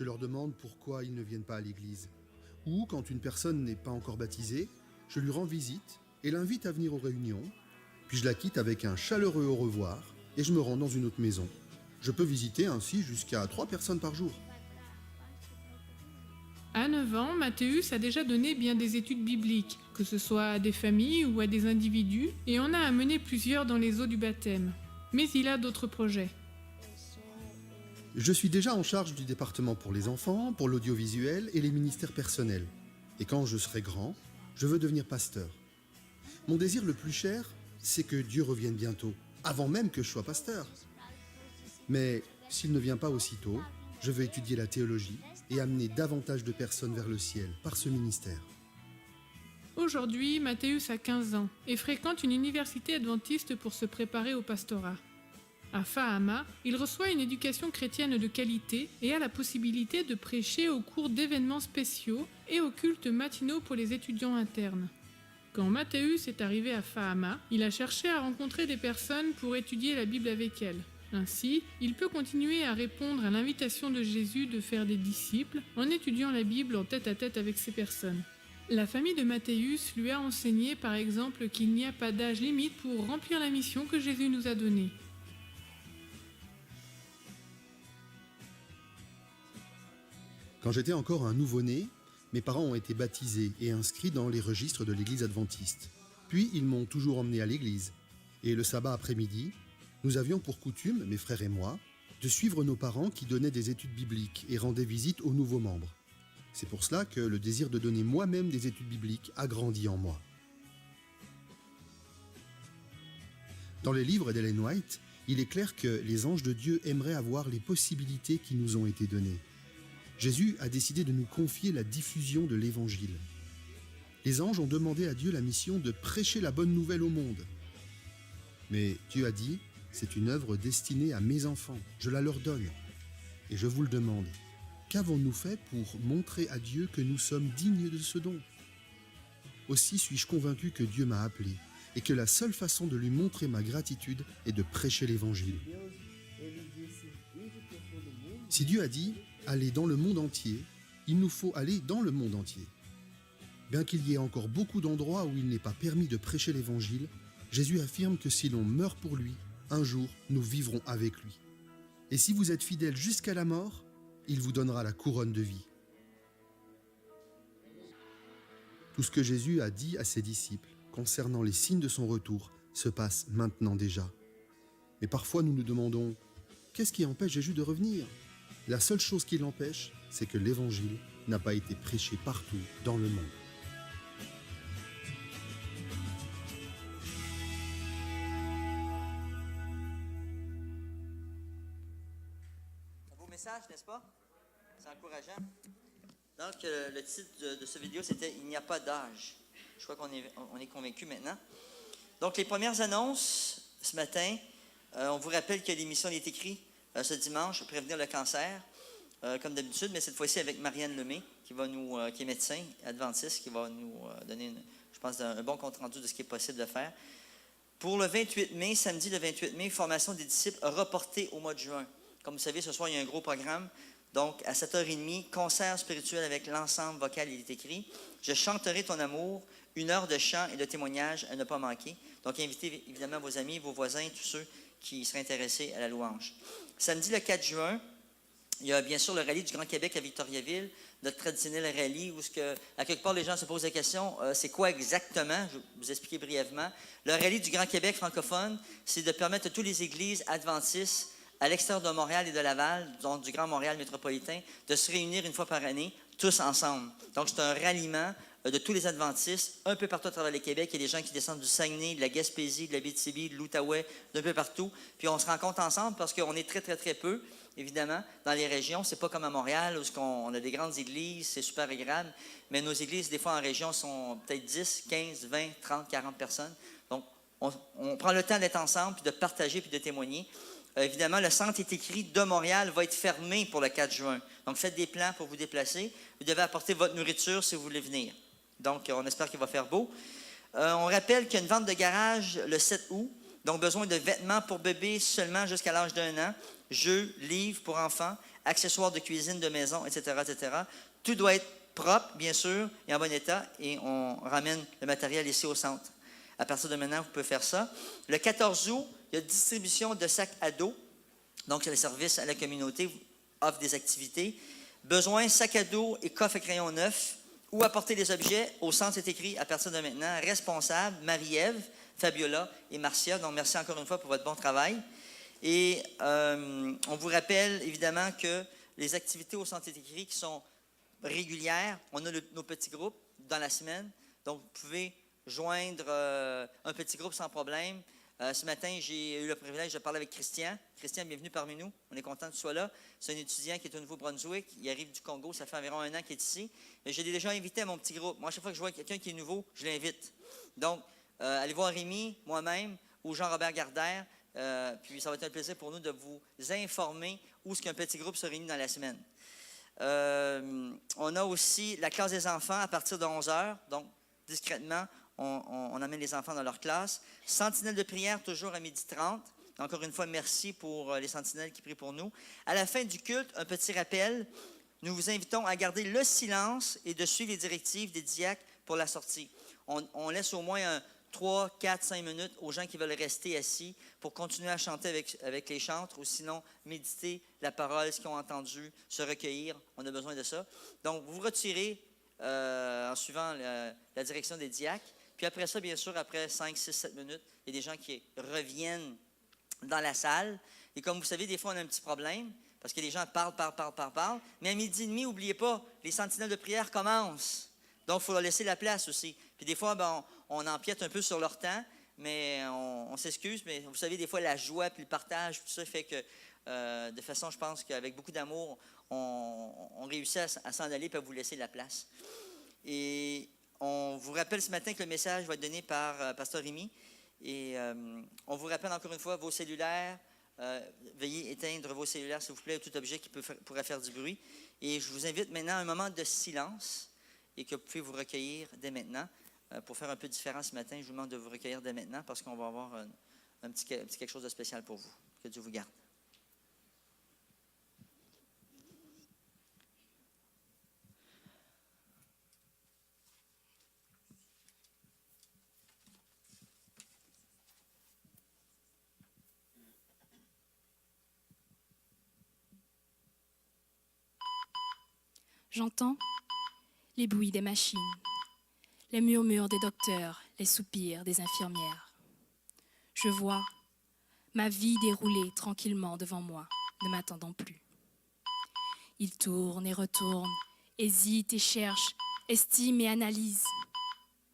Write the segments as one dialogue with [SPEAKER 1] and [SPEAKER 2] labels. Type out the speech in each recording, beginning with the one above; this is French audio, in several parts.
[SPEAKER 1] Je leur demande pourquoi ils ne viennent pas à l'église. Ou, quand une personne n'est pas encore baptisée, je lui rends visite et l'invite à venir aux réunions, puis je la quitte avec un chaleureux au revoir et je me rends dans une autre maison. Je peux visiter ainsi jusqu'à 3 personnes par jour.
[SPEAKER 2] À 9 ans, Mathéus a déjà donné bien des études bibliques, que ce soit à des familles ou à des individus, et en a amené plusieurs dans les eaux du baptême. Mais il a d'autres projets.
[SPEAKER 1] Je suis déjà en charge du département pour les enfants, pour l'audiovisuel et les ministères personnels. Et quand je serai grand, je veux devenir pasteur. Mon désir le plus cher, c'est que Dieu revienne bientôt, avant même que je sois pasteur. Mais s'il ne vient pas aussitôt, je veux étudier la théologie et amener davantage de personnes vers le ciel par ce ministère.
[SPEAKER 2] Aujourd'hui, Mathéus a 15 ans et fréquente une université adventiste pour se préparer au pastorat. À Fahama, il reçoit une éducation chrétienne de qualité et a la possibilité de prêcher au cours d'événements spéciaux et aux cultes matinaux pour les étudiants internes. Quand Mathéus est arrivé à Fahama, il a cherché à rencontrer des personnes pour étudier la Bible avec elles. Ainsi, il peut continuer à répondre à l'invitation de Jésus de faire des disciples en étudiant la Bible en tête-à-tête avec ces personnes. La famille de Mathéus lui a enseigné par exemple qu'il n'y a pas d'âge limite pour remplir la mission que Jésus nous a donnée.
[SPEAKER 1] Quand j'étais encore un nouveau-né, mes parents ont été baptisés et inscrits dans les registres de l'église adventiste. Puis ils m'ont toujours emmené à l'église. Et le sabbat après-midi, nous avions pour coutume, mes frères et moi, de suivre nos parents qui donnaient des études bibliques et rendaient visite aux nouveaux membres. C'est pour cela que le désir de donner moi-même des études bibliques a grandi en moi. Dans les livres d'Ellen White, il est clair que les anges de Dieu aimeraient avoir les possibilités qui nous ont été données. Jésus a décidé de nous confier la diffusion de l'Évangile. Les anges ont demandé à Dieu la mission de prêcher la bonne nouvelle au monde. Mais Dieu a dit, c'est une œuvre destinée à mes enfants, je la leur donne. Et je vous le demande, qu'avons-nous fait pour montrer à Dieu que nous sommes dignes de ce don? Aussi suis-je convaincu que Dieu m'a appelé et que la seule façon de lui montrer ma gratitude est de prêcher l'Évangile. Si Dieu a dit « Allez dans le monde entier », il nous faut aller dans le monde entier. Bien qu'il y ait encore beaucoup d'endroits où il n'est pas permis de prêcher l'Évangile, Jésus affirme que si l'on meurt pour lui, un jour nous vivrons avec lui. Et si vous êtes fidèles jusqu'à la mort, il vous donnera la couronne de vie. Tout ce que Jésus a dit à ses disciples concernant les signes de son retour se passe maintenant déjà. Mais parfois nous nous demandons, qu'est-ce qui empêche Jésus de revenir? La seule chose qui l'empêche, c'est que l'Évangile n'a pas été prêché partout dans le monde.
[SPEAKER 3] Un beau message, n'est-ce pas? C'est encourageant. Donc, le titre de cette vidéo, c'était « Il n'y a pas d'âge ». Je crois qu'on est convaincu maintenant. Donc, les premières annonces ce matin, on vous rappelle que l'émission est écrite ce dimanche, Prévenir le cancer, comme d'habitude, mais cette fois-ci avec Marianne Lemay, qui est médecin adventiste, qui va nous donner, je pense, un bon compte-rendu de ce qui est possible de faire. Pour le 28 mai, samedi le 28 mai, formation des disciples reportée au mois de juin. Comme vous savez, ce soir, il y a un gros programme. Donc, à 7h30, concert spirituel avec l'ensemble vocal, il est écrit. Je chanterai ton amour, 1 heure de chant et de témoignage à ne pas manquer. Donc, invitez évidemment vos amis, vos voisins, tous ceux qui seraient intéressés à la louange. Samedi, le 4 juin, il y a bien sûr le rallye du Grand Québec à Victoriaville, notre traditionnel rallye où, à quelque part, les gens se posent la question, c'est quoi exactement? Je vais vous expliquer brièvement. Le rallye du Grand Québec francophone, c'est de permettre à toutes les églises adventistes à l'extérieur de Montréal et de Laval, donc du Grand Montréal métropolitain, de se réunir une fois par année, tous ensemble. Donc, c'est un ralliement de tous les adventistes, un peu partout à travers le Québec. Il y a des gens qui descendent du Saguenay, de la Gaspésie, de l'Abitibi, de l'Outaouais, d'un peu partout. Puis, on se rencontre ensemble parce qu'on est très, très, très peu, évidemment, dans les régions. C'est pas comme à Montréal où on a des grandes églises, c'est super agréable. Mais nos églises, des fois, en région, sont peut-être 10, 15, 20, 30, 40 personnes. Donc, on prend le temps d'être ensemble, puis de partager, puis de témoigner. Évidemment, le centre est écrit de Montréal va être fermé pour le 4 juin. Donc, faites des plans pour vous déplacer. Vous devez apporter votre nourriture si vous voulez venir. Donc, on espère qu'il va faire beau. On rappelle qu'il y a une vente de garage le 7 août. Donc, besoin de vêtements pour bébés seulement jusqu'à l'âge d'1 an. Jeux, livres pour enfants, accessoires de cuisine, de maison, etc., etc. Tout doit être propre, bien sûr, et en bon état, et on ramène le matériel ici au centre. À partir de maintenant, vous pouvez faire ça. Le 14 août, il y a distribution de sacs à dos. Donc, le service à la communauté offre des activités. Besoin, sac à dos et coffre à crayon neuf. Où apporter les objets. Au centre, c'est écrit à partir de maintenant, responsable, Marie-Ève, Fabiola et Marcia. Donc, merci encore une fois pour votre bon travail. Et on vous rappelle évidemment que les activités au centre est écrit qui sont régulières. On a nos petits groupes dans la semaine. Donc, vous pouvez joindre un petit groupe sans problème. Ce matin, j'ai eu le privilège de parler avec Christian. Christian, bienvenue parmi nous. On est content que tu sois là. C'est un étudiant qui est au Nouveau-Brunswick. Il arrive du Congo. Ça fait environ 1 an qu'il est ici. Mais je l'ai déjà invité à mon petit groupe. Moi, à chaque fois que je vois quelqu'un qui est nouveau, je l'invite. Donc, allez voir Rémi, moi-même, ou Jean-Robert Gardère. Puis, ça va être un plaisir pour nous de vous informer où est-ce qu'un petit groupe se réunit dans la semaine. On a aussi la classe des enfants à partir de 11 h. Donc, discrètement, on amène les enfants dans leur classe. Sentinelle de prière, toujours à 12h30. Encore une fois, merci pour les sentinelles qui prient pour nous. À la fin du culte, un petit rappel. Nous vous invitons à garder le silence et de suivre les directives des diacres pour la sortie. On laisse au moins 3, 4, 5 minutes aux gens qui veulent rester assis pour continuer à chanter avec les chantres ou sinon méditer la parole, ce qu'ils ont entendu, se recueillir. On a besoin de ça. Donc, vous vous retirez en suivant la direction des diacres. Puis après ça, bien sûr, après 5, 6, 7 minutes, il y a des gens qui reviennent dans la salle. Et comme vous savez, des fois, on a un petit problème parce que les gens parlent. Mais à 12h30, n'oubliez pas, les sentinelles de prière commencent. Donc, il faut leur laisser la place aussi. Puis des fois, on empiète un peu sur leur temps, mais on s'excuse. Mais vous savez, des fois, la joie puis le partage, tout ça fait que, de façon, je pense qu'avec beaucoup d'amour, on réussit à s'en aller et à vous laisser la place. Et on vous rappelle ce matin que le message va être donné par Pasteur Rémi. Et on vous rappelle encore une fois, vos cellulaires, veuillez éteindre vos cellulaires, s'il vous plaît, tout objet qui pourrait faire du bruit. Et je vous invite maintenant à un moment de silence et que vous pouvez vous recueillir dès maintenant. Pour faire un peu différent ce matin, je vous demande de vous recueillir dès maintenant parce qu'on va avoir un petit quelque chose de spécial pour vous. Que Dieu vous garde.
[SPEAKER 4] J'entends les bruits des machines, les murmures des docteurs, les soupirs des infirmières. Je vois ma vie dérouler tranquillement devant moi, ne m'attendant plus. Ils tournent et retournent, hésitent et cherchent, estiment et analysent.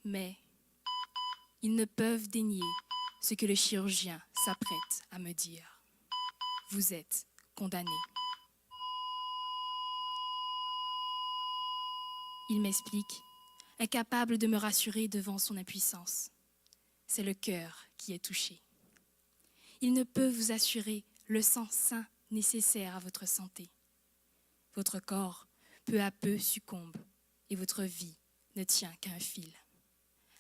[SPEAKER 4] Mais ils ne peuvent dénier ce que le chirurgien s'apprête à me dire. Vous êtes condamné. Il m'explique, incapable de me rassurer devant son impuissance. C'est le cœur qui est touché. Il ne peut vous assurer le sang sain nécessaire à votre santé. Votre corps, peu à peu, succombe et votre vie ne tient qu'à un fil.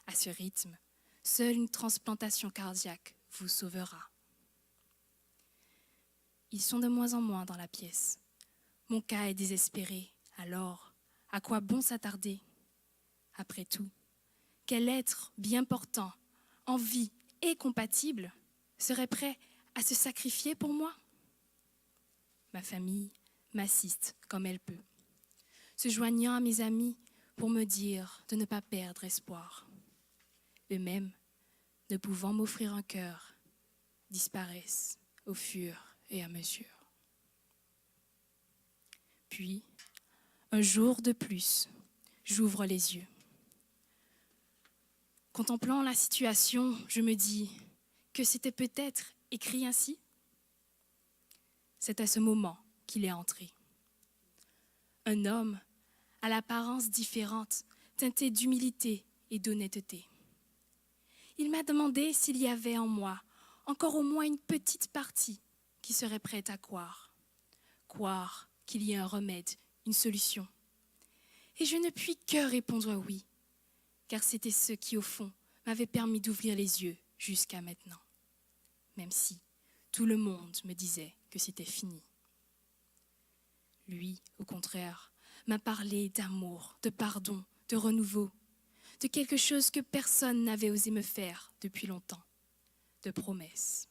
[SPEAKER 4] À ce rythme, seule une transplantation cardiaque vous sauvera. Ils sont de moins en moins dans la pièce. Mon cas est désespéré, alors à quoi bon s'attarder? Après tout, quel être bien portant, en vie et compatible, serait prêt à se sacrifier pour moi? Ma famille m'assiste comme elle peut, se joignant à mes amis pour me dire de ne pas perdre espoir. Eux-mêmes, ne pouvant m'offrir un cœur, disparaissent au fur et à mesure. Puis, un jour de plus, j'ouvre les yeux. Contemplant la situation, je me dis que c'était peut-être écrit ainsi. C'est à ce moment qu'il est entré. Un homme à l'apparence différente, teinté d'humilité et d'honnêteté. Il m'a demandé s'il y avait en moi encore au moins une petite partie qui serait prête à croire qu'il y a un remède, une solution. Et je ne puis que répondre oui, car c'était ce qui, au fond, m'avait permis d'ouvrir les yeux jusqu'à maintenant, même si tout le monde me disait que c'était fini. Lui, au contraire, m'a parlé d'amour, de pardon, de renouveau, de quelque chose que personne n'avait osé me faire depuis longtemps, de promesses.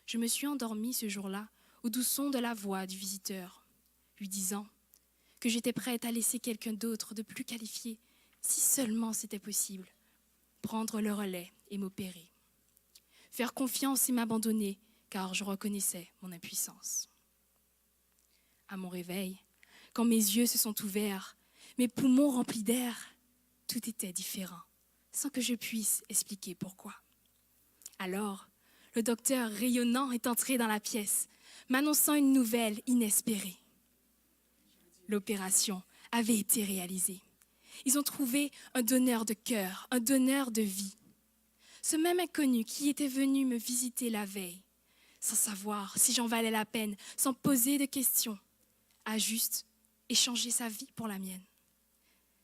[SPEAKER 4] Je me suis endormie ce jour-là au doux son de la voix du visiteur, lui disant que j'étais prête à laisser quelqu'un d'autre de plus qualifié, si seulement c'était possible, prendre le relais et m'opérer. Faire confiance et m'abandonner, car je reconnaissais mon impuissance. À mon réveil, quand mes yeux se sont ouverts, mes poumons remplis d'air, tout était différent, sans que je puisse expliquer pourquoi. Alors, le docteur rayonnant est entré dans la pièce, m'annonçant une nouvelle inespérée. L'opération avait été réalisée. Ils ont trouvé un donneur de cœur, un donneur de vie. Ce même inconnu qui était venu me visiter la veille, sans savoir si j'en valais la peine, sans poser de questions, a juste échangé sa vie pour la mienne.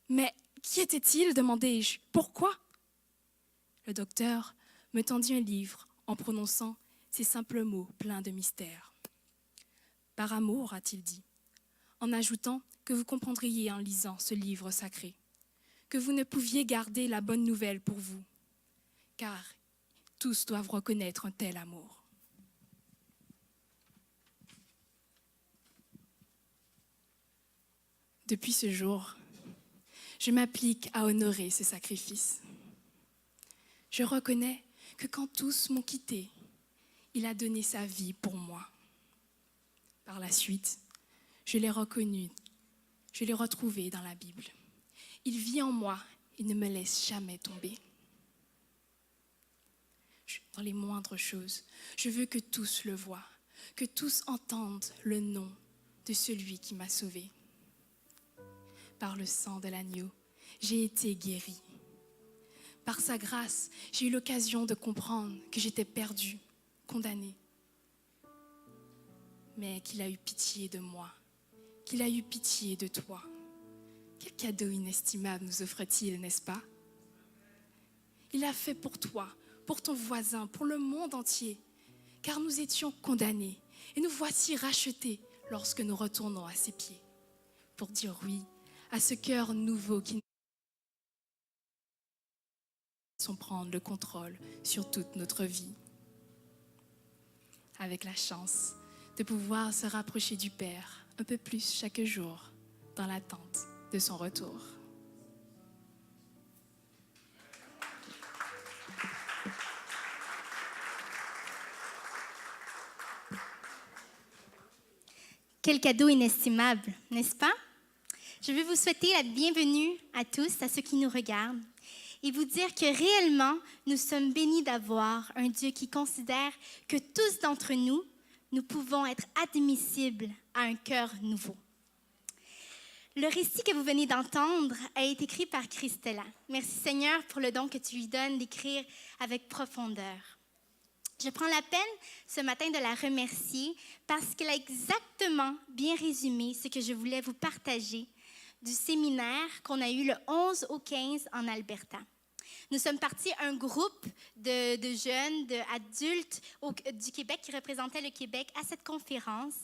[SPEAKER 4] Mais qui était-il, demandai-je. Pourquoi? Le docteur me tendit un livre en prononçant ces simples mots pleins de mystère. Par amour, a-t-il dit, en ajoutant que vous comprendriez en lisant ce livre sacré, que vous ne pouviez garder la bonne nouvelle pour vous, car tous doivent reconnaître un tel amour. Depuis ce jour, je m'applique à honorer ce sacrifice. Je reconnais que quand tous m'ont quitté, il a donné sa vie pour moi. Par la suite, je l'ai reconnu, je l'ai retrouvé dans la Bible. Il vit en moi et ne me laisse jamais tomber. Dans les moindres choses, je veux que tous le voient, que tous entendent le nom de celui qui m'a sauvé. Par le sang de l'agneau, j'ai été guérie. Par sa grâce, j'ai eu l'occasion de comprendre que j'étais perdue, condamnée. Mais qu'il a eu pitié de moi, qu'il a eu pitié de toi. Quel cadeau inestimable nous offre-t-il, n'est-ce pas? Il a fait pour toi, pour ton voisin, pour le monde entier, car nous étions condamnés et nous voici rachetés lorsque nous retournons à ses pieds, pour dire oui à ce cœur nouveau qui nous laisse prendre le contrôle sur toute notre vie. Avec la chance de pouvoir se rapprocher du Père un peu plus chaque jour dans l'attente de son retour.
[SPEAKER 5] Quel cadeau inestimable, n'est-ce pas? Je veux vous souhaiter la bienvenue à tous, à ceux qui nous regardent, et vous dire que réellement, nous sommes bénis d'avoir un Dieu qui considère que tous d'entre nous, nous pouvons être admissibles à un cœur nouveau. Le récit que vous venez d'entendre a été écrit par Christella. Merci Seigneur pour le don que tu lui donnes d'écrire avec profondeur. Je prends la peine ce matin de la remercier parce qu'elle a exactement bien résumé ce que je voulais vous partager du séminaire qu'on a eu le 11 au 15 en Alberta. Nous sommes partis un groupe de jeunes, d'adultes du Québec qui représentaient le Québec à cette conférence.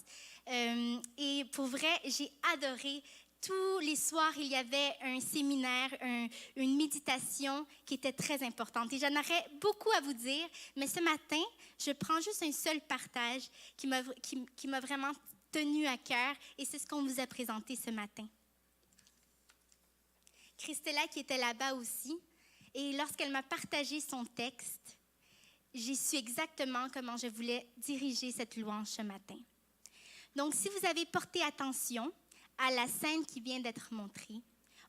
[SPEAKER 5] Et pour vrai, j'ai adoré. Tous les soirs, il y avait un séminaire, une méditation qui était très importante. Et j'en aurais beaucoup à vous dire, mais ce matin, je prends juste un seul partage qui m'a vraiment tenu à cœur, et c'est ce qu'on vous a présenté ce matin. Christella qui était là-bas aussi, et lorsqu'elle m'a partagé son texte, j'ai su exactement comment je voulais diriger cette louange ce matin. Donc, si vous avez porté attention à la scène qui vient d'être montrée,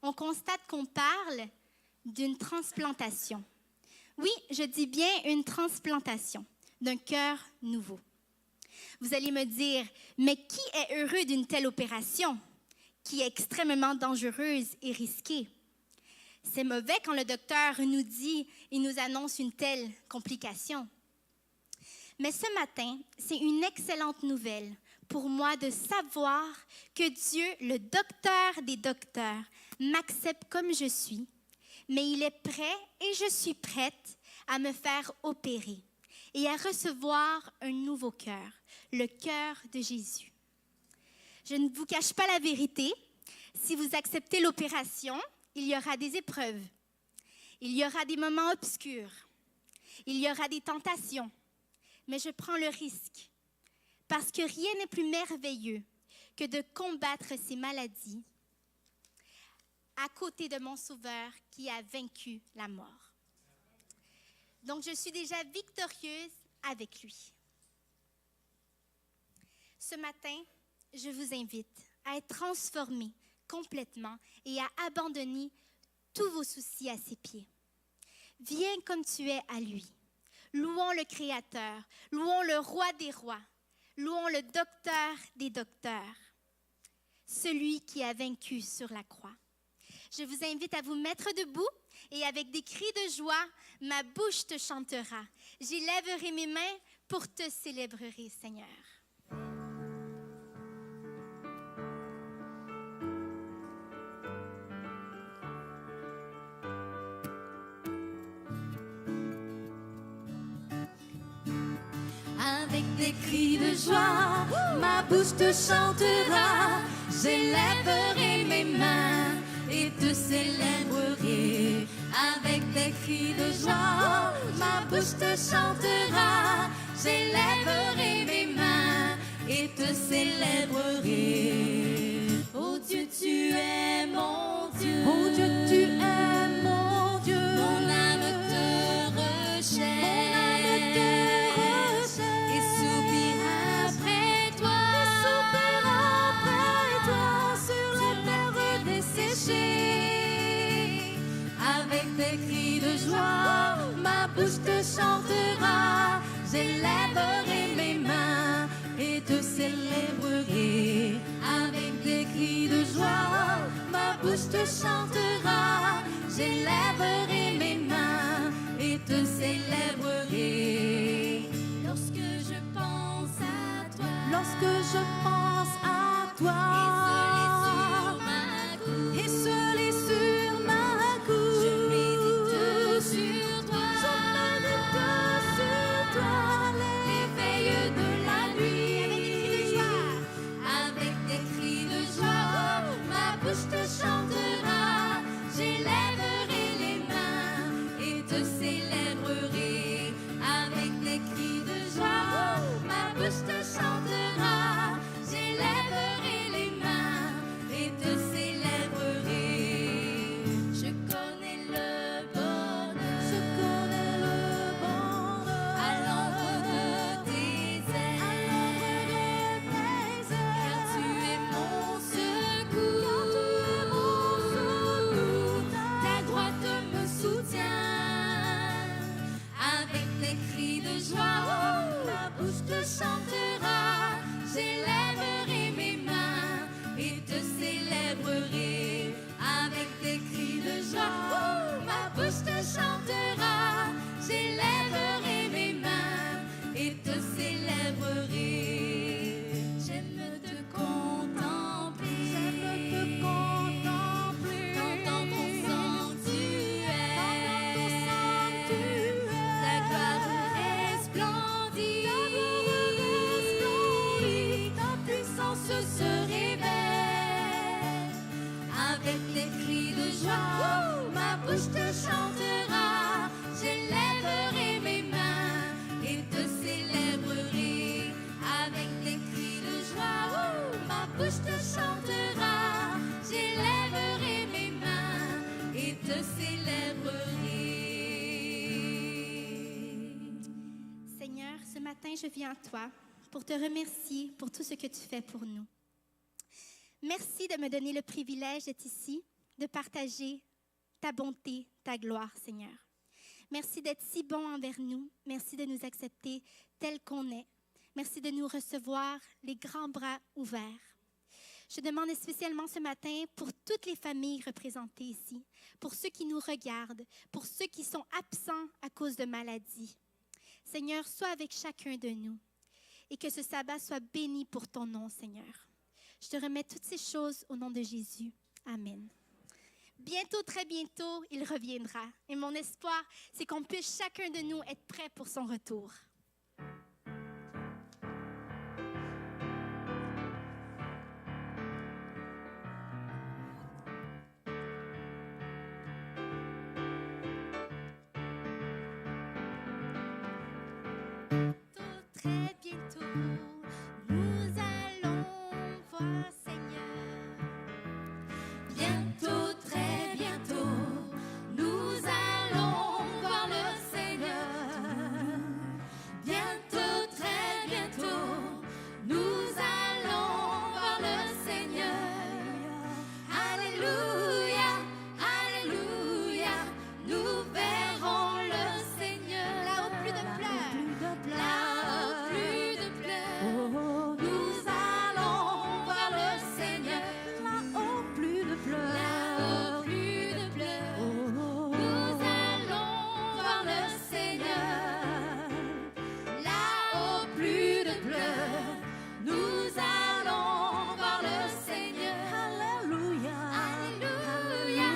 [SPEAKER 5] on constate qu'on parle d'une transplantation. Oui, je dis bien une transplantation d'un cœur nouveau. Vous allez me dire, mais qui est heureux d'une telle opération qui est extrêmement dangereuse et risquée? C'est mauvais quand le docteur nous dit et nous annonce une telle complication. Mais ce matin, c'est une excellente nouvelle pour moi de savoir que Dieu, le docteur des docteurs, m'accepte comme je suis, mais il est prêt et je suis prête à me faire opérer et à recevoir un nouveau cœur, le cœur de Jésus. Je ne vous cache pas la vérité. Si vous acceptez l'opération, il y aura des épreuves. Il y aura des moments obscurs. Il y aura des tentations. Mais je prends le risque. Parce que rien n'est plus merveilleux que de combattre ces maladies à côté de mon Sauveur qui a vaincu la mort. Donc, je suis déjà victorieuse avec lui. Ce matin, je vous invite à être transformés complètement et à abandonner tous vos soucis à ses pieds. Viens comme tu es à lui. Louons le Créateur, louons le Roi des rois, louons le Docteur des docteurs, celui qui a vaincu sur la croix. Je vous invite à vous mettre debout et avec des cris de joie, ma bouche te chantera. J'élèverai mes mains pour te célébrer, Seigneur.
[SPEAKER 6] Avec des cris de joie, ma bouche te chantera. J'élèverai mes mains et te célébrerai. Avec des cris de joie, ma bouche te chantera. J'élèverai mes mains et te célébrerai. Oh Dieu, tu es mon Dieu. Oh Dieu, tu es mon Dieu. Mon âme te recherche. Avec des cris de joie, ma bouche te chantera. J'élèverai mes mains et te célébrerai. Avec des cris de joie, ma bouche te chantera. J'élèverai mes mains et te célébrerai. Lorsque je pense à toi, lorsque je pense à toi, et seul sur ma couche, je médite sur toi, les veilles de la nuit. Avec des cris de joie, ma bouche te chantera. J'élèverai les mains et te célébrerai. Avec des cris de joie, ma bouche te chantera. J'élèverai les mains et te célébrerai. Je connais le bonheur, je connais le bonheur à l'ombre de tes ailes, car tu es mon secours, ta droite me soutient. Avec des cris de joie, ma bouche te chantera. J'élèverai mes mains et te célébrerai. Avec des cris de joie, ma bouche te chantera. J'élèverai mes mains et te célébrerai. J'aime te contempler, dans ton sanctuaire, ta gloire resplendit, ta puissance se révèle. Avec des cris de joie, ma bouche te chantera. J'élèverai mes mains et te célébrerai. Avec des cris de joie, ma bouche te chantera. J'élèverai mes mains et te célébrerai.
[SPEAKER 5] Seigneur, ce matin, je viens à toi pour te remercier pour tout ce que tu fais pour nous. Merci de me donner le privilège d'être ici, de partager ta bonté, ta gloire, Seigneur. Merci d'être si bon envers nous. Merci de nous accepter tels qu'on est. Merci de nous recevoir les grands bras ouverts. Je demande spécialement ce matin pour toutes les familles représentées ici, pour ceux qui nous regardent, pour ceux qui sont absents à cause de maladies. Seigneur, sois avec chacun de nous et que ce sabbat soit béni pour ton nom, Seigneur. Je te remets toutes ces choses au nom de Jésus. Amen. Bientôt, très bientôt, il reviendra. Et mon espoir, c'est qu'on puisse chacun de nous être prêt pour son retour. très bientôt, nous allons voir Seigneur.
[SPEAKER 6] Bientôt, très bientôt, nous allons voir le Seigneur. Bientôt, très bientôt, nous allons voir le Seigneur. Alléluia, alléluia, nous verrons le Seigneur.
[SPEAKER 5] Là-haut, plus de pleurs.
[SPEAKER 6] Là-haut, plus de pleurs. Nous allons voir le Seigneur.
[SPEAKER 7] Là-haut, plus de pleurs.
[SPEAKER 6] Là-haut, plus de pleurs. Nous allons voir le Seigneur. Là-haut, plus de pleurs. Nous allons voir le Seigneur.
[SPEAKER 7] Alléluia.
[SPEAKER 6] Alléluia,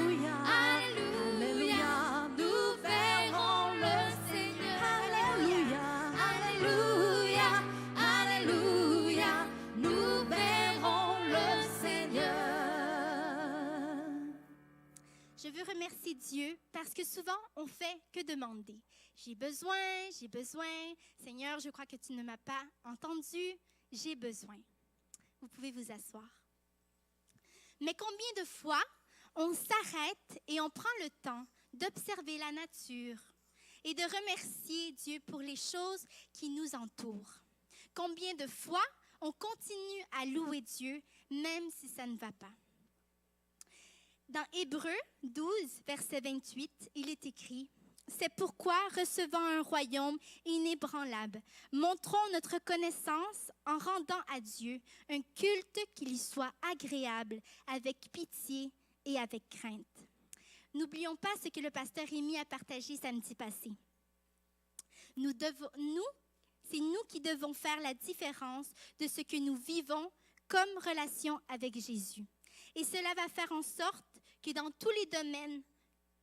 [SPEAKER 6] alléluia, nous verrons le Seigneur.
[SPEAKER 7] Alléluia.
[SPEAKER 6] Alléluia, alléluia, nous verrons le Seigneur.
[SPEAKER 5] Je veux remercier Dieu parce que souvent on fait que demander. J'ai besoin, Seigneur, je crois que tu ne m'as pas entendu, j'ai besoin. Vous pouvez vous asseoir. Mais combien de fois on s'arrête et on prend le temps d'observer la nature et de remercier Dieu pour les choses qui nous entourent? Combien de fois on continue à louer Dieu même si ça ne va pas? Dans Hébreux 12, verset 28, il est écrit « C'est pourquoi, recevant un royaume inébranlable, montrons notre connaissance en rendant à Dieu un culte qui lui soit agréable, avec pitié et avec crainte. » N'oublions pas ce que le pasteur Rémi a partagé samedi passé. C'est nous qui devons faire la différence de ce que nous vivons comme relation avec Jésus. Et cela va faire en sorte que dans tous les domaines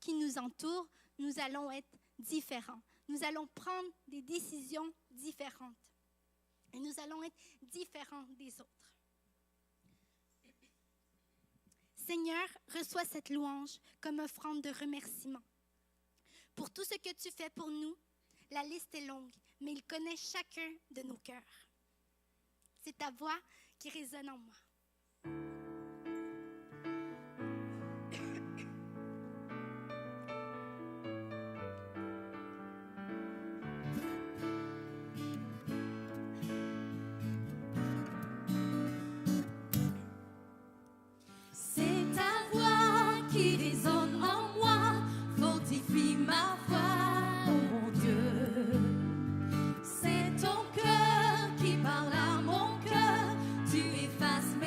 [SPEAKER 5] qui nous entourent, nous allons être différents. Nous allons prendre des décisions différentes. Et nous allons être différents des autres. Seigneur, reçois cette louange comme offrande de remerciement. Pour tout ce que tu fais pour nous, la liste est longue, mais il connaît chacun de nos cœurs. C'est ta voix qui résonne en moi.
[SPEAKER 6] C'est ta voix qui résonne en moi, fortifie ma foi, oh mon Dieu. C'est ton cœur qui parle à mon cœur, tu effaces mes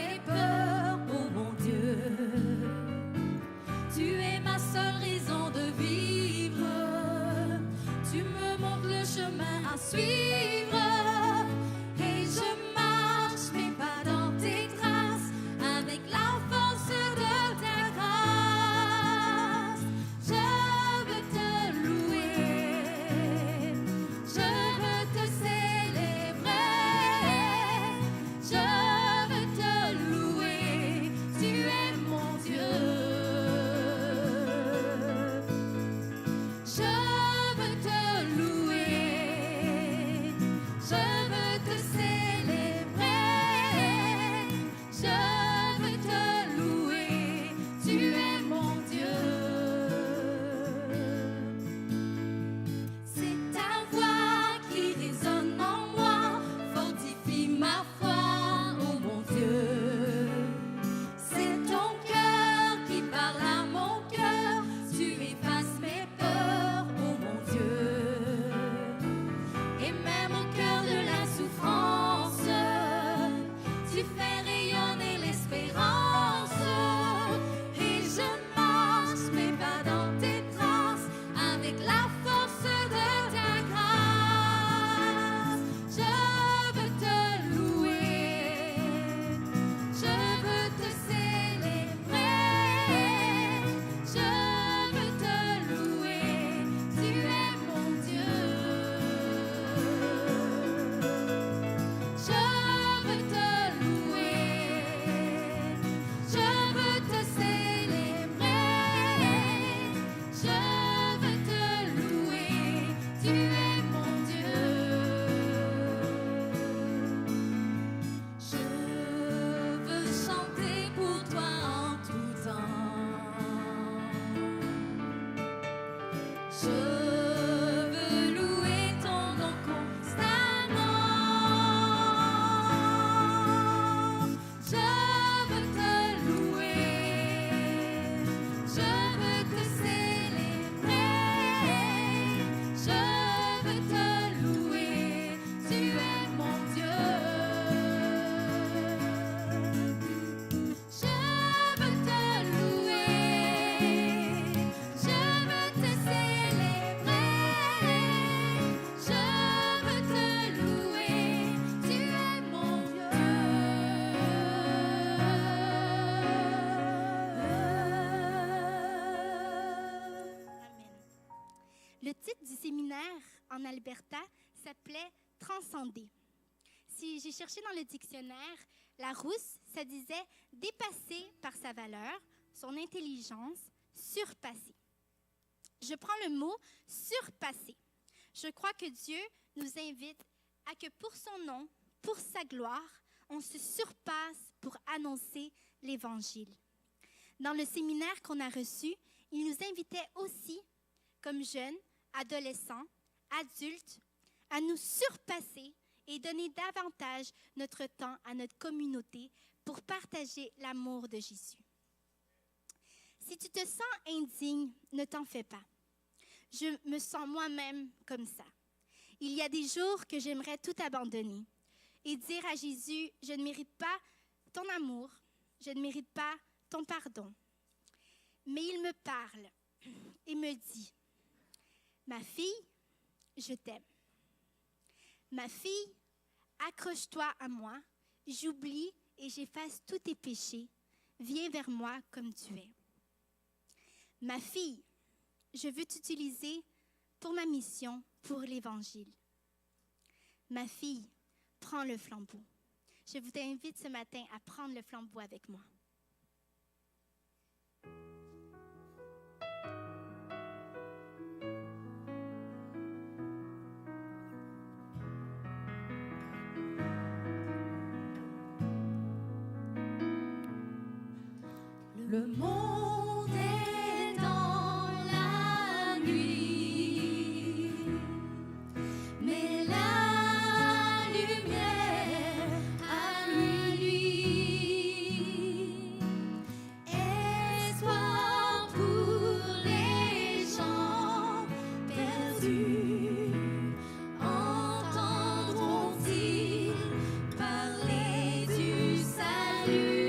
[SPEAKER 5] Le titre du séminaire en Alberta s'appelait « Transcender ». Si j'ai cherché dans le dictionnaire, Larousse, ça disait « dépasser par sa valeur, son intelligence, surpasser ». Je prends le mot « surpasser ». Je crois que Dieu nous invite à que pour son nom, pour sa gloire, on se surpasse pour annoncer l'Évangile. Dans le séminaire qu'on a reçu, il nous invitait aussi, comme jeunes, adolescents, adultes, à nous surpasser et donner davantage notre temps à notre communauté pour partager l'amour de Jésus. Si tu te sens indigne, ne t'en fais pas. Je me sens moi-même comme ça. Il y a des jours que j'aimerais tout abandonner et dire à Jésus, je ne mérite pas ton amour, je ne mérite pas ton pardon. Mais il me parle et me dit, ma fille, je t'aime. Ma fille, accroche-toi à moi, j'oublie et j'efface tous tes péchés. Viens vers moi comme tu es. Ma fille, je veux t'utiliser pour ma mission, pour l'Évangile. Ma fille, prends le flambeau. Je vous invite ce matin à prendre le flambeau avec moi.
[SPEAKER 6] Le monde est dans la nuit, mais la lumière à lui. Espoir pour les gens perdus, entendront-ils parler du salut?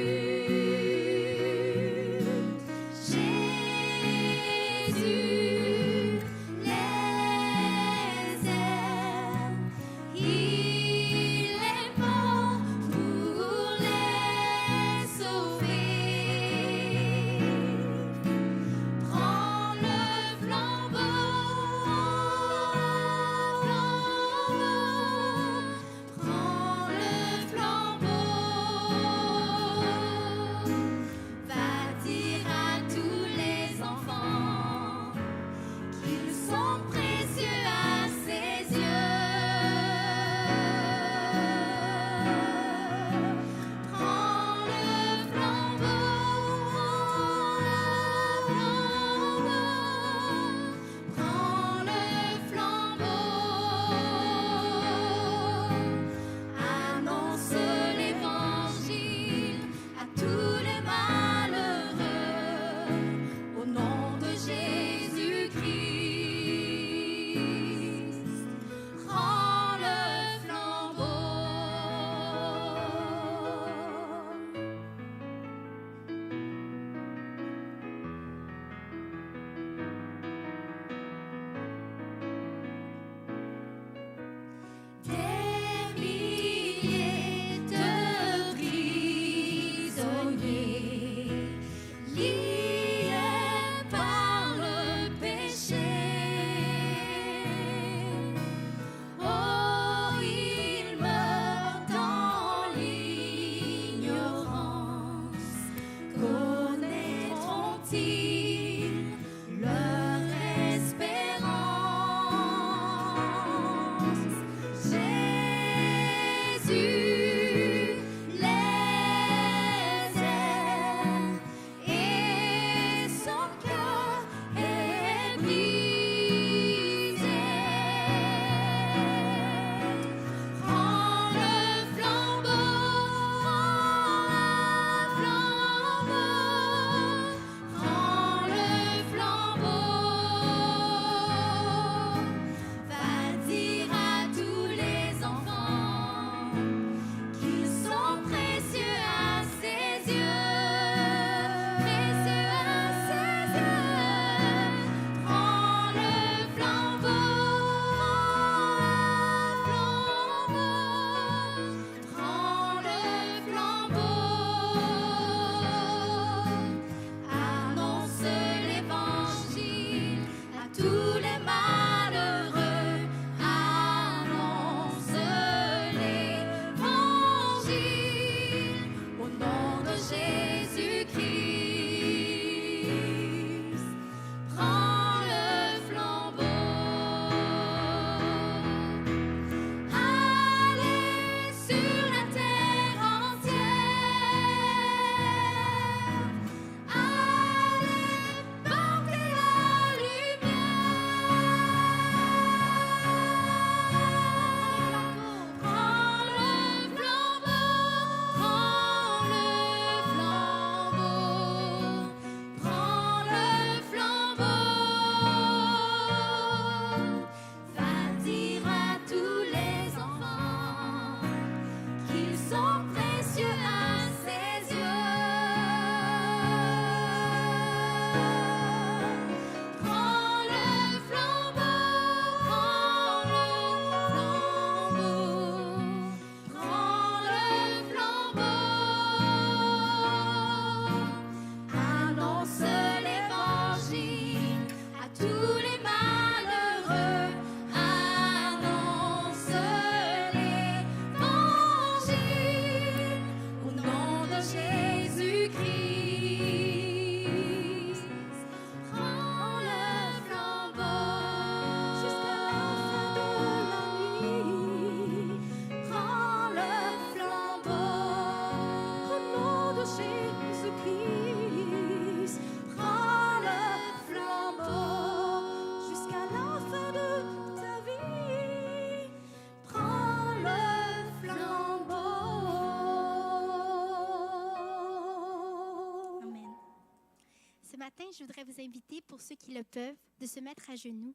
[SPEAKER 5] matin, je voudrais vous inviter, pour ceux qui le peuvent, de se mettre à genoux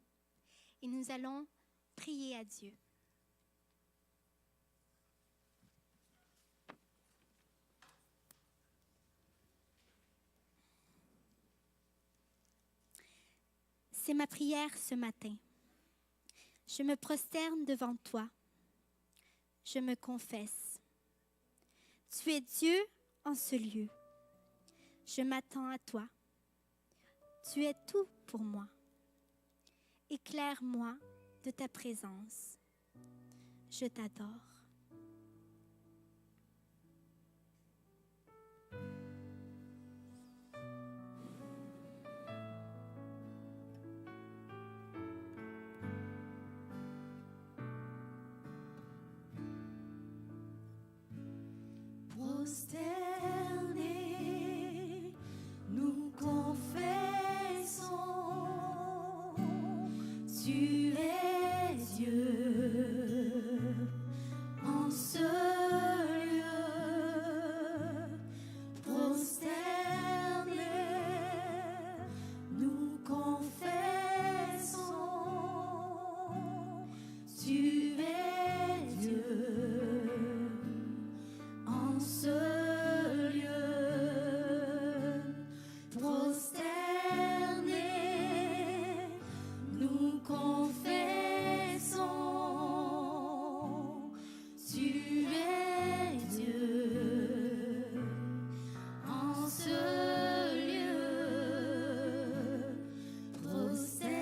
[SPEAKER 5] et nous allons prier à Dieu. C'est ma prière ce matin. Je me prosterne devant toi. Je me confesse. Tu es Dieu en ce lieu. Je m'attends à toi. Tu es tout pour moi. Éclaire-moi de ta présence. Je t'adore.
[SPEAKER 6] Prosternés, nous confessons, tu es Dieu en ce lieu. Prosternés, nous confessons, tu es Dieu en ce lieu. Prosternés, nous confessons, tu es Dieu en ce lieu. Prosternés,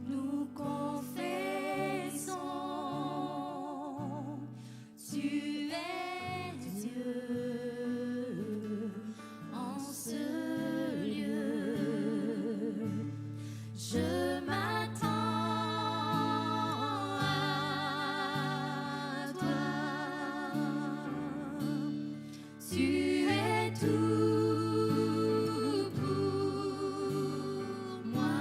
[SPEAKER 6] nous confessons, tu es Dieu en ce lieu. Je m'attends à toi. Tu es tout pour moi.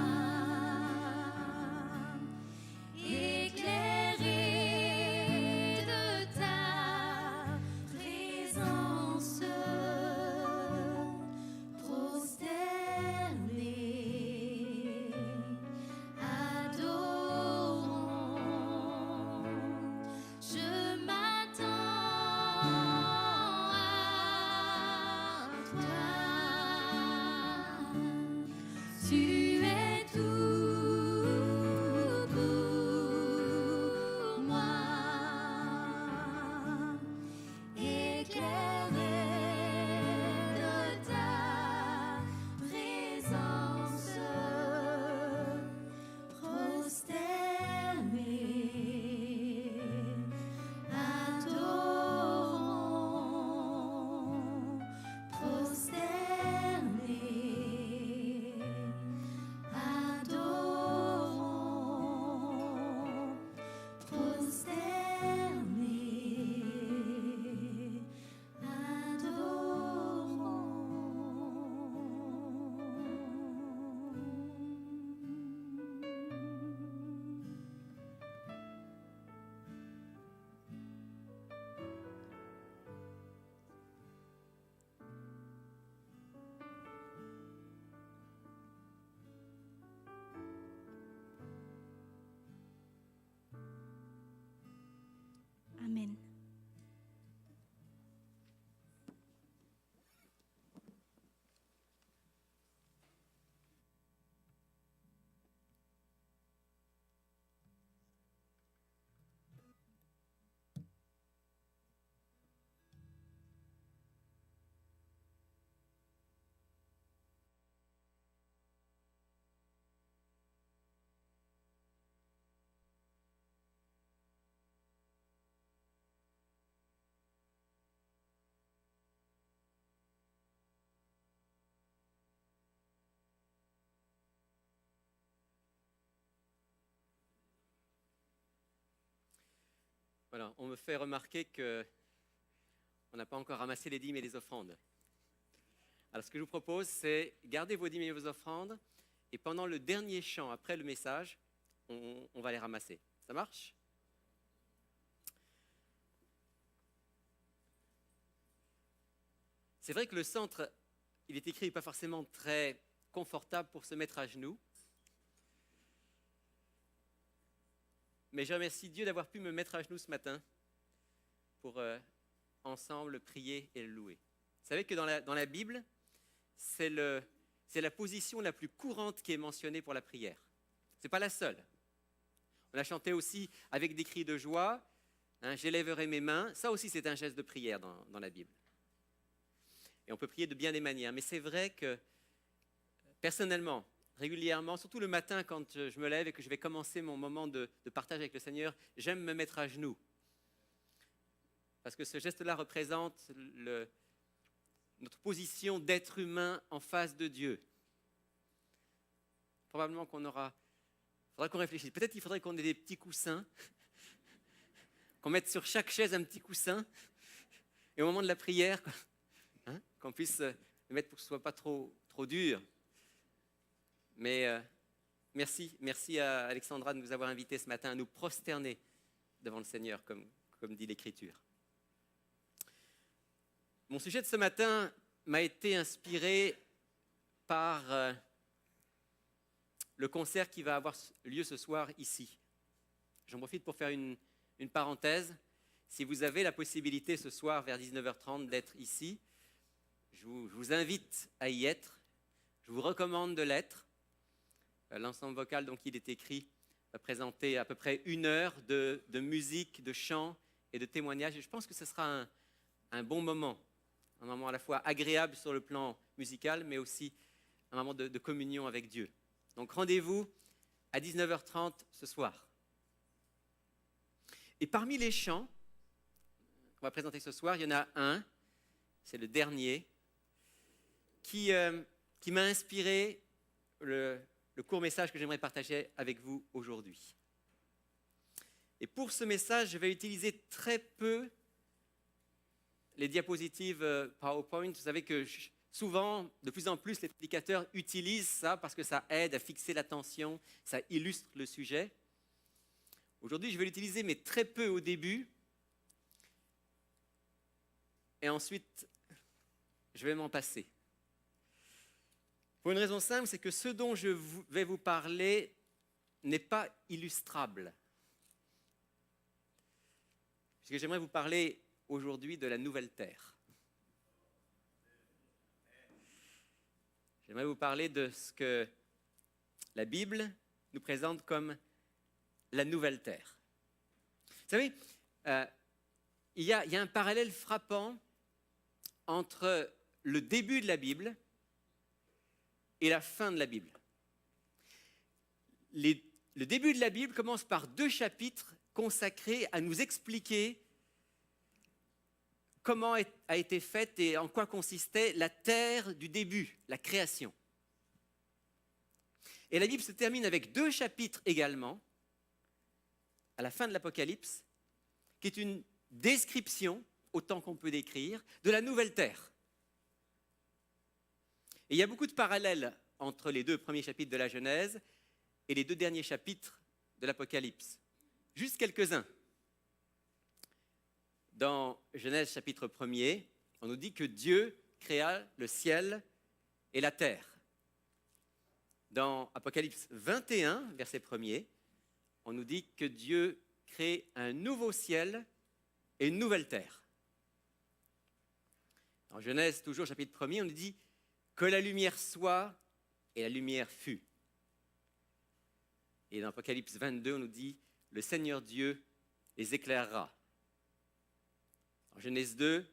[SPEAKER 6] Éclairé de ta présence, prosterné, adorant. Je m'attends à toi. Tu es tout pour moi. Éclairé de ta présence, prosterné, adorant. Prosterné, adorant. Prosterné,
[SPEAKER 5] Amen.
[SPEAKER 8] Voilà, on me fait remarquer que on n'a pas encore ramassé les dîmes et les offrandes. Alors, ce que je vous propose, c'est garder vos dîmes et vos offrandes, et pendant le dernier chant, après le message, on va les ramasser. Ça marche ? C'est vrai que le centre, il est écrit, pas forcément très confortable pour se mettre à genoux. Mais je remercie Dieu d'avoir pu me mettre à genoux ce matin pour ensemble prier et le louer. Vous savez que dans la Bible, c'est la position la plus courante qui est mentionnée pour la prière. Ce n'est pas la seule. On a chanté aussi avec des cris de joie, hein, j'élèverai mes mains. Ça aussi, c'est un geste de prière dans la Bible. Et on peut prier de bien des manières. Mais c'est vrai que, personnellement, régulièrement, surtout le matin quand je me lève et que je vais commencer mon moment de partage avec le Seigneur, j'aime me mettre à genoux. Parce que ce geste-là représente notre position d'être humain en face de Dieu. Probablement il faudra qu'on réfléchisse. Peut-être qu'il faudrait qu'on ait des petits coussins, qu'on mette sur chaque chaise un petit coussin, et au moment de la prière, hein, qu'on puisse le mettre pour que ce ne soit pas trop dur. Mais merci à Alexandra de nous avoir invités ce matin à nous prosterner devant le Seigneur, comme dit l'Écriture. Mon sujet de ce matin m'a été inspiré par le concert qui va avoir lieu ce soir ici. J'en profite pour faire une parenthèse. Si vous avez la possibilité ce soir vers 19h30 d'être ici, je vous invite à y être. Je vous recommande de l'être. L'ensemble vocal, donc il est écrit, va présenter à peu près 1 heure de musique, de chant et de témoignages. Et je pense que ce sera un bon moment. Un moment à la fois agréable sur le plan musical, mais aussi un moment de communion avec Dieu. Donc rendez-vous à 19h30 ce soir. Et parmi les chants qu'on va présenter ce soir, il y en a un, c'est le dernier, qui m'a inspiré le court message que j'aimerais partager avec vous aujourd'hui. Et pour ce message, je vais utiliser très peu les diapositives PowerPoint. Vous savez que souvent, de plus en plus, les prédicateurs utilisent ça parce que ça aide à fixer l'attention, ça illustre le sujet. Aujourd'hui, je vais l'utiliser, mais très peu au début. Et ensuite, je vais m'en passer. Pour une raison simple, c'est que ce dont je vais vous parler n'est pas illustrable. Puisque j'aimerais vous parler aujourd'hui de la nouvelle terre. J'aimerais vous parler de ce que la Bible nous présente comme la nouvelle terre. Vous savez, il y a un parallèle frappant entre le début de la Bible et la fin de la Bible. Le début de la Bible commence par 2 chapitres consacrés à nous expliquer comment a été faite et en quoi consistait la terre du début, la création. Et la Bible se termine avec 2 chapitres également, à la fin de l'Apocalypse, qui est une description, autant qu'on peut décrire, de la nouvelle terre. Et il y a beaucoup de parallèles entre les 2 premiers chapitres de la Genèse et les 2 derniers chapitres de l'Apocalypse. Juste quelques-uns. Dans Genèse chapitre 1er, on nous dit que Dieu créa le ciel et la terre. Dans Apocalypse 21, verset 1er, on nous dit que Dieu crée un nouveau ciel et une nouvelle terre. Dans Genèse, toujours chapitre 1er, on nous dit que la lumière soit et la lumière fut. Et dans Apocalypse 22, on nous dit le Seigneur Dieu les éclairera. En Genèse 2,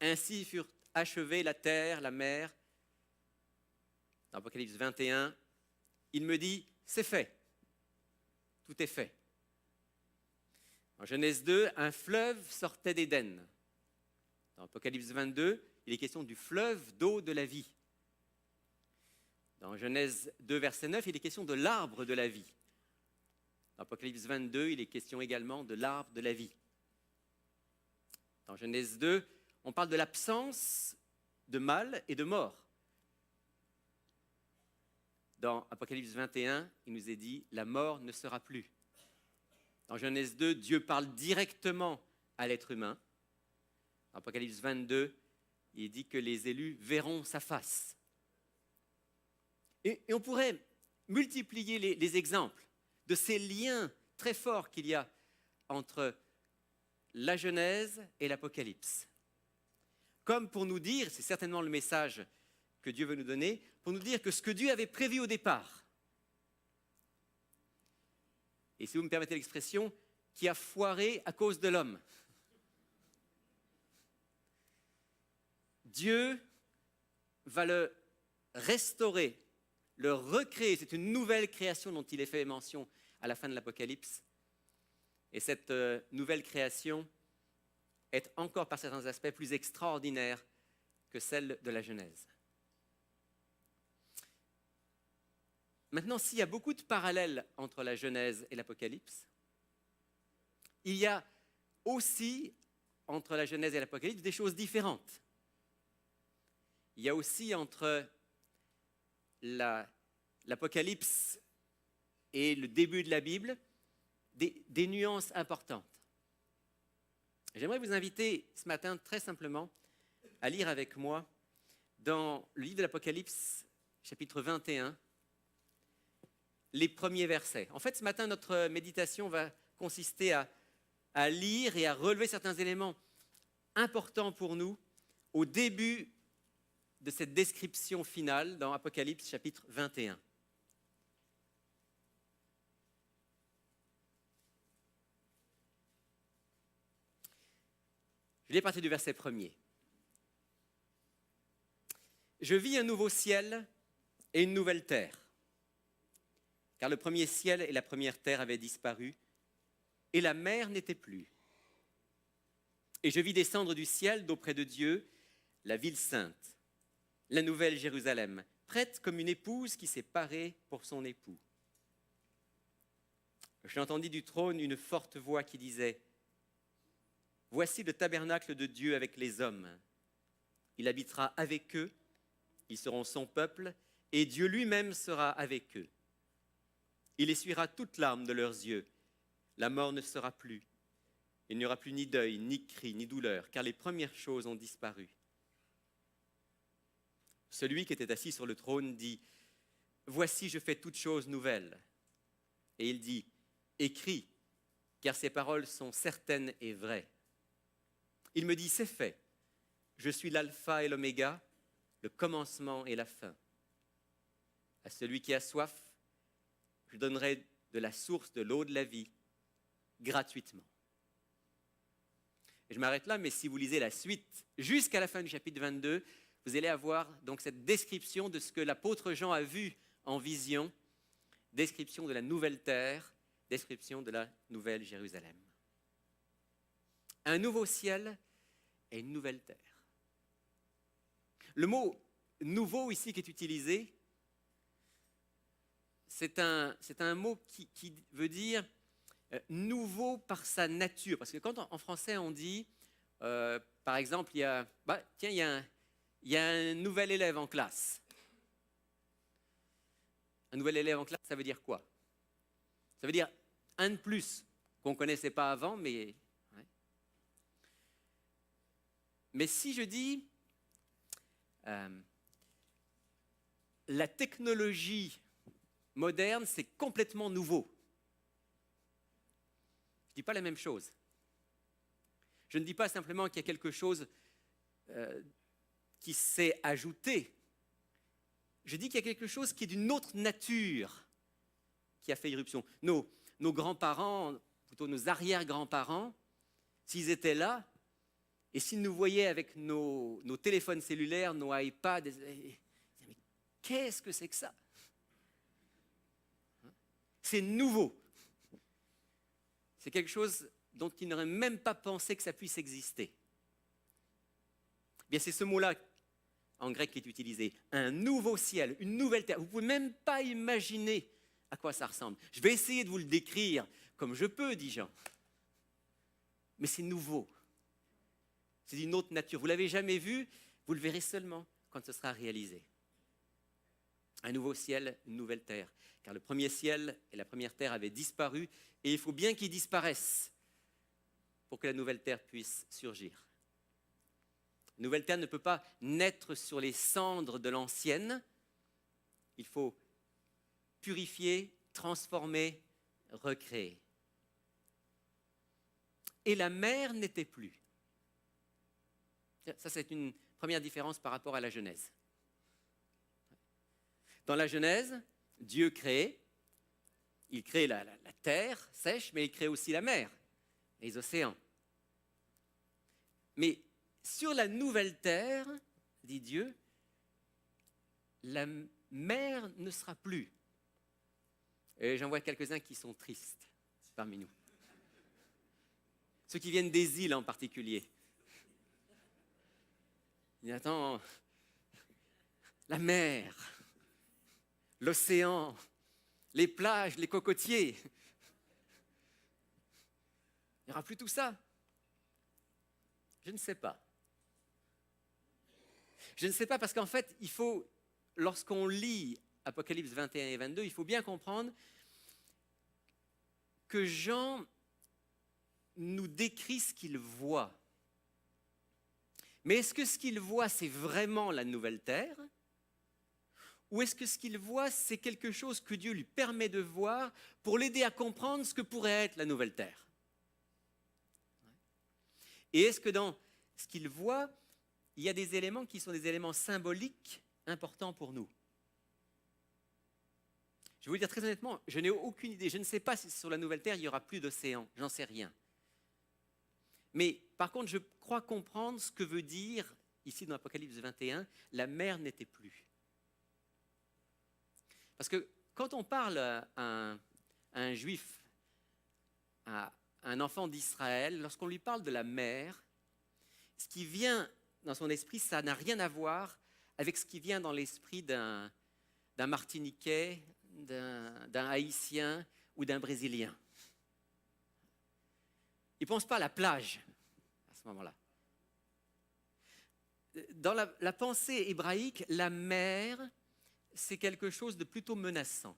[SPEAKER 8] ainsi furent achevées la terre, la mer. Dans Apocalypse 21, il me dit, c'est fait. Tout est fait. En Genèse 2, un fleuve sortait d'Éden. Dans Apocalypse 22, il est question du fleuve d'eau de la vie. Dans Genèse 2, verset 9, il est question de l'arbre de la vie. Dans Apocalypse 22, il est question également de l'arbre de la vie. Dans Genèse 2, on parle de l'absence de mal et de mort. Dans Apocalypse 21, il nous est dit « la mort ne sera plus ». Dans Genèse 2, Dieu parle directement à l'être humain. Dans Apocalypse 22, il dit que les élus verront sa face. Et on pourrait multiplier les exemples de ces liens très forts qu'il y a entre la Genèse et l'Apocalypse. Comme pour nous dire, c'est certainement le message que Dieu veut nous donner, pour nous dire que ce que Dieu avait prévu au départ, et si vous me permettez l'expression, qui a foiré à cause de l'homme. Dieu va le restaurer, le recréer. C'est une nouvelle création dont il est fait mention à la fin de l'Apocalypse. Et cette nouvelle création est encore par certains aspects plus extraordinaire que celle de la Genèse. Maintenant, s'il y a beaucoup de parallèles entre la Genèse et l'Apocalypse, il y a aussi, entre la Genèse et l'Apocalypse, des choses différentes. Il y a aussi entre l'Apocalypse et le début de la Bible des nuances importantes. J'aimerais vous inviter ce matin très simplement à lire avec moi dans le livre de l'Apocalypse, chapitre 21, les premiers versets. En fait, ce matin, notre méditation va consister à lire et à relever certains éléments importants pour nous au début de cette description finale dans Apocalypse, chapitre 21. Je lis à partir du verset 1er. Je vis un nouveau ciel et une nouvelle terre, car le premier ciel et la première terre avaient disparu, et la mer n'était plus. Et je vis descendre du ciel d'auprès de Dieu la ville sainte, la nouvelle Jérusalem, prête comme une épouse qui s'est parée pour son époux. J'entendis du trône une forte voix qui disait : Voici le tabernacle de Dieu avec les hommes. Il habitera avec eux, ils seront son peuple, et Dieu lui-même sera avec eux. Il essuiera toute larme de leurs yeux. La mort ne sera plus. Il n'y aura plus ni deuil, ni cri, ni douleur, car les premières choses ont disparu. Celui qui était assis sur le trône dit : Voici, je fais toutes choses nouvelles. Et il dit : Écris, car ces paroles sont certaines et vraies. Il me dit : C'est fait. Je suis l'alpha et l'oméga, le commencement et la fin. À celui qui a soif, je donnerai de la source de l'eau de la vie, gratuitement. Et je m'arrête là, mais si vous lisez la suite, jusqu'à la fin du chapitre 22, vous allez avoir donc cette description de ce que l'apôtre Jean a vu en vision, description de la nouvelle terre, description de la nouvelle Jérusalem. Un nouveau ciel et une nouvelle terre. Le mot « nouveau » ici qui est utilisé, c'est un mot qui veut dire nouveau par sa nature. Parce que quand en français on dit, par exemple, il y a un nouvel élève en classe. Un nouvel élève en classe, ça veut dire quoi? Ça veut dire un de plus qu'on ne connaissait pas avant, mais... Ouais. Mais si je dis la technologie moderne, c'est complètement nouveau. Je ne dis pas la même chose. Je ne dis pas simplement qu'il y a quelque chose qui s'est ajouté. Je dis qu'il y a quelque chose qui est d'une autre nature qui a fait irruption. Nos grands-parents, plutôt nos arrière-grands-parents, s'ils étaient là, et s'ils nous voyaient avec nos téléphones cellulaires, nos iPads, ils disaient, mais qu'est-ce que c'est que ça? C'est nouveau. C'est quelque chose dont ils n'auraient même pas pensé que ça puisse exister. Bien, c'est ce mot-là en grec qui est utilisé. Un nouveau ciel, une nouvelle terre. Vous ne pouvez même pas imaginer à quoi ça ressemble. Je vais essayer de vous le décrire comme je peux, dit Jean. Mais c'est nouveau. C'est d'une autre nature. Vous ne l'avez jamais vu, vous le verrez seulement quand ce sera réalisé. Un nouveau ciel, une nouvelle terre. Car le premier ciel et la première terre avaient disparu, et il faut bien qu'ils disparaissent pour que la nouvelle terre puisse surgir. Nouvelle terre ne peut pas naître sur les cendres de l'ancienne. Il faut purifier, transformer, recréer. Et la mer n'était plus. Ça, c'est une première différence par rapport à la Genèse. Dans la Genèse, Dieu crée. Il crée la terre sèche, mais il crée aussi la mer, les océans. Mais sur la nouvelle terre, dit Dieu, la mer ne sera plus. Et j'en vois quelques-uns qui sont tristes parmi nous. Ceux qui viennent des îles en particulier. Il y a attends, la mer, l'océan, les plages, les cocotiers. Il n'y aura plus tout ça. Je ne sais pas. Je ne sais pas parce qu'en fait, il faut, lorsqu'on lit Apocalypse 21 et 22, il faut bien comprendre que Jean nous décrit ce qu'il voit. Mais est-ce que ce qu'il voit, c'est vraiment la nouvelle terre ? Ou est-ce que ce qu'il voit, c'est quelque chose que Dieu lui permet de voir pour l'aider à comprendre ce que pourrait être la nouvelle terre ? Et est-ce que dans ce qu'il voit, il y a des éléments qui sont des éléments symboliques importants pour nous ? Je vais vous dire très honnêtement, je n'ai aucune idée. Je ne sais pas si sur la nouvelle terre, il n'y aura plus d'océan. J'en sais rien. Mais par contre, je crois comprendre ce que veut dire, ici dans Apocalypse 21, la mer n'était plus. Parce que quand on parle à un juif, à un enfant d'Israël, lorsqu'on lui parle de la mer, ce qui vient dans son esprit, ça n'a rien à voir avec ce qui vient dans l'esprit d'un Martiniquais, d'un Haïtien ou d'un Brésilien. Ils ne pensent pas à la plage à ce moment-là. Dans la pensée hébraïque, la mer, c'est quelque chose de plutôt menaçant.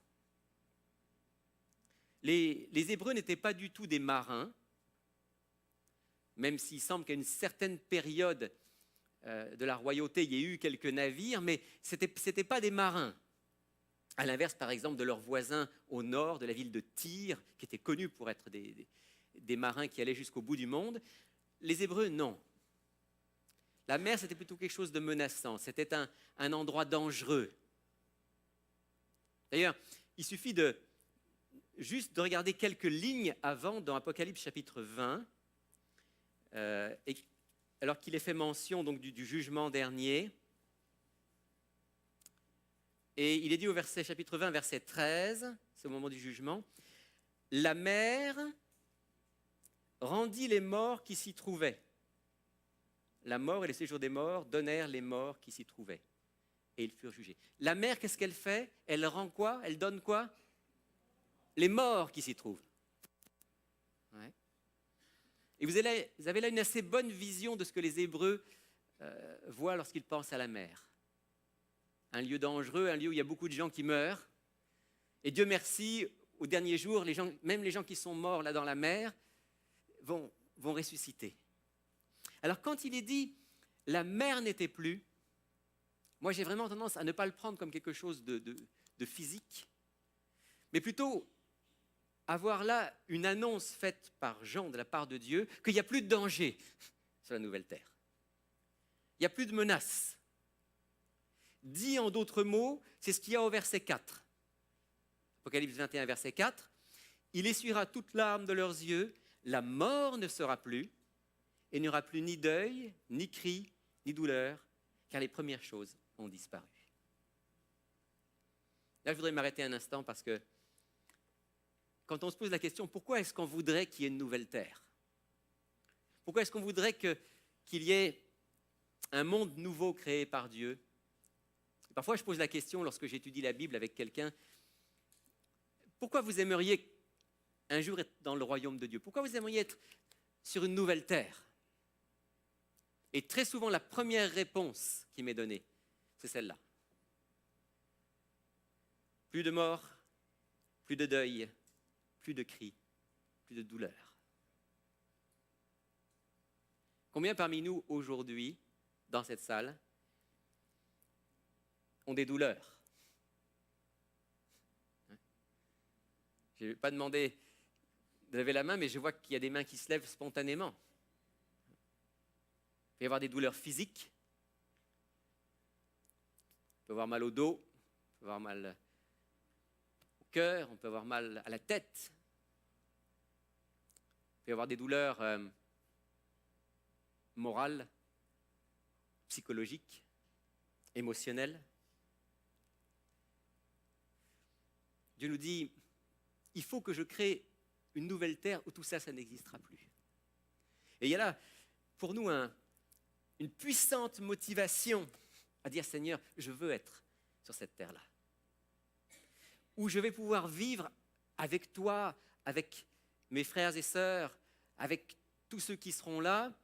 [SPEAKER 8] Les Hébreux n'étaient pas du tout des marins, même s'il semble qu'à une certaine période de la royauté, il y ait eu quelques navires, mais ce n'étaient pas des marins. À l'inverse, par exemple, de leurs voisins au nord, de la ville de Tyr, qui était connue pour être des marins qui allaient jusqu'au bout du monde, les Hébreux, non. La mer, c'était plutôt quelque chose de menaçant, c'était un endroit dangereux. D'ailleurs, il suffit juste de regarder quelques lignes avant dans Apocalypse chapitre 20, alors qu'il est fait mention donc, du jugement dernier. Et il est dit au chapitre 20, verset 13, c'est au moment du jugement, « La mer rendit les morts qui s'y trouvaient. La mort et le séjour des morts donnèrent les morts qui s'y trouvaient. Et ils furent jugés. » La mer, qu'est-ce qu'elle fait ? Elle rend quoi ? Elle donne quoi ? Les morts qui s'y trouvent. Ouais. Et vous avez là une assez bonne vision de ce que les Hébreux voient lorsqu'ils pensent à la mer. Un lieu dangereux, un lieu où il y a beaucoup de gens qui meurent. Et Dieu merci, au dernier jour, même les gens qui sont morts là dans la mer vont ressusciter. Alors quand il est dit « la mer n'était plus », moi j'ai vraiment tendance à ne pas le prendre comme quelque chose de physique, mais plutôt avoir là une annonce faite par Jean de la part de Dieu qu'il n'y a plus de danger sur la nouvelle terre. Il n'y a plus de menace. Dit en d'autres mots, c'est ce qu'il y a au verset 4. Apocalypse 21, verset 4. « Il essuiera toute larme de leurs yeux, la mort ne sera plus, et il n'y aura plus ni deuil, ni cri, ni douleur, car les premières choses ont disparu. » Là, je voudrais m'arrêter un instant parce que quand on se pose la question, pourquoi est-ce qu'on voudrait qu'il y ait une nouvelle terre ? Pourquoi est-ce qu'on voudrait qu'il y ait un monde nouveau créé par Dieu ? Parfois, je pose la question, lorsque j'étudie la Bible avec quelqu'un, pourquoi vous aimeriez un jour être dans le royaume de Dieu ? Pourquoi vous aimeriez être sur une nouvelle terre ? Et très souvent, la première réponse qui m'est donnée, c'est celle-là. Plus de mort, plus de deuil, plus de cris, plus de douleur. Combien parmi nous, aujourd'hui, dans cette salle ont des douleurs. Je n'ai pas demandé de lever la main, mais je vois qu'il y a des mains qui se lèvent spontanément. Il peut y avoir des douleurs physiques. On peut avoir mal au dos, on peut avoir mal au cœur, on peut avoir mal à la tête. Il peut y avoir des douleurs morales, psychologiques, émotionnelles. Dieu nous dit, il faut que je crée une nouvelle terre où tout ça, ça n'existera plus. Et il y a là, pour nous, une puissante motivation à dire, Seigneur, je veux être sur cette terre-là, où je vais pouvoir vivre avec toi, avec mes frères et sœurs, avec tous ceux qui seront là,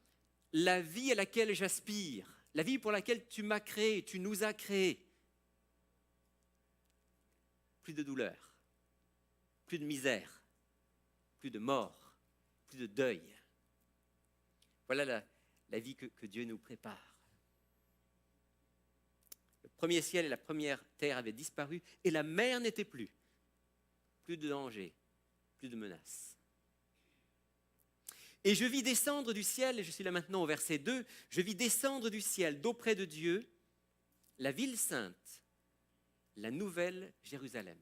[SPEAKER 8] la vie à laquelle j'aspire, la vie pour laquelle tu m'as créé, tu nous as créés. Plus de douleur, plus de misère, plus de mort, plus de deuil. Voilà la vie que Dieu nous prépare. Le premier ciel et la première terre avaient disparu et la mer n'était plus. Plus de danger, plus de menaces. Et je vis descendre du ciel, et je suis là maintenant au verset 2, je vis descendre du ciel d'auprès de Dieu la ville sainte, la nouvelle Jérusalem.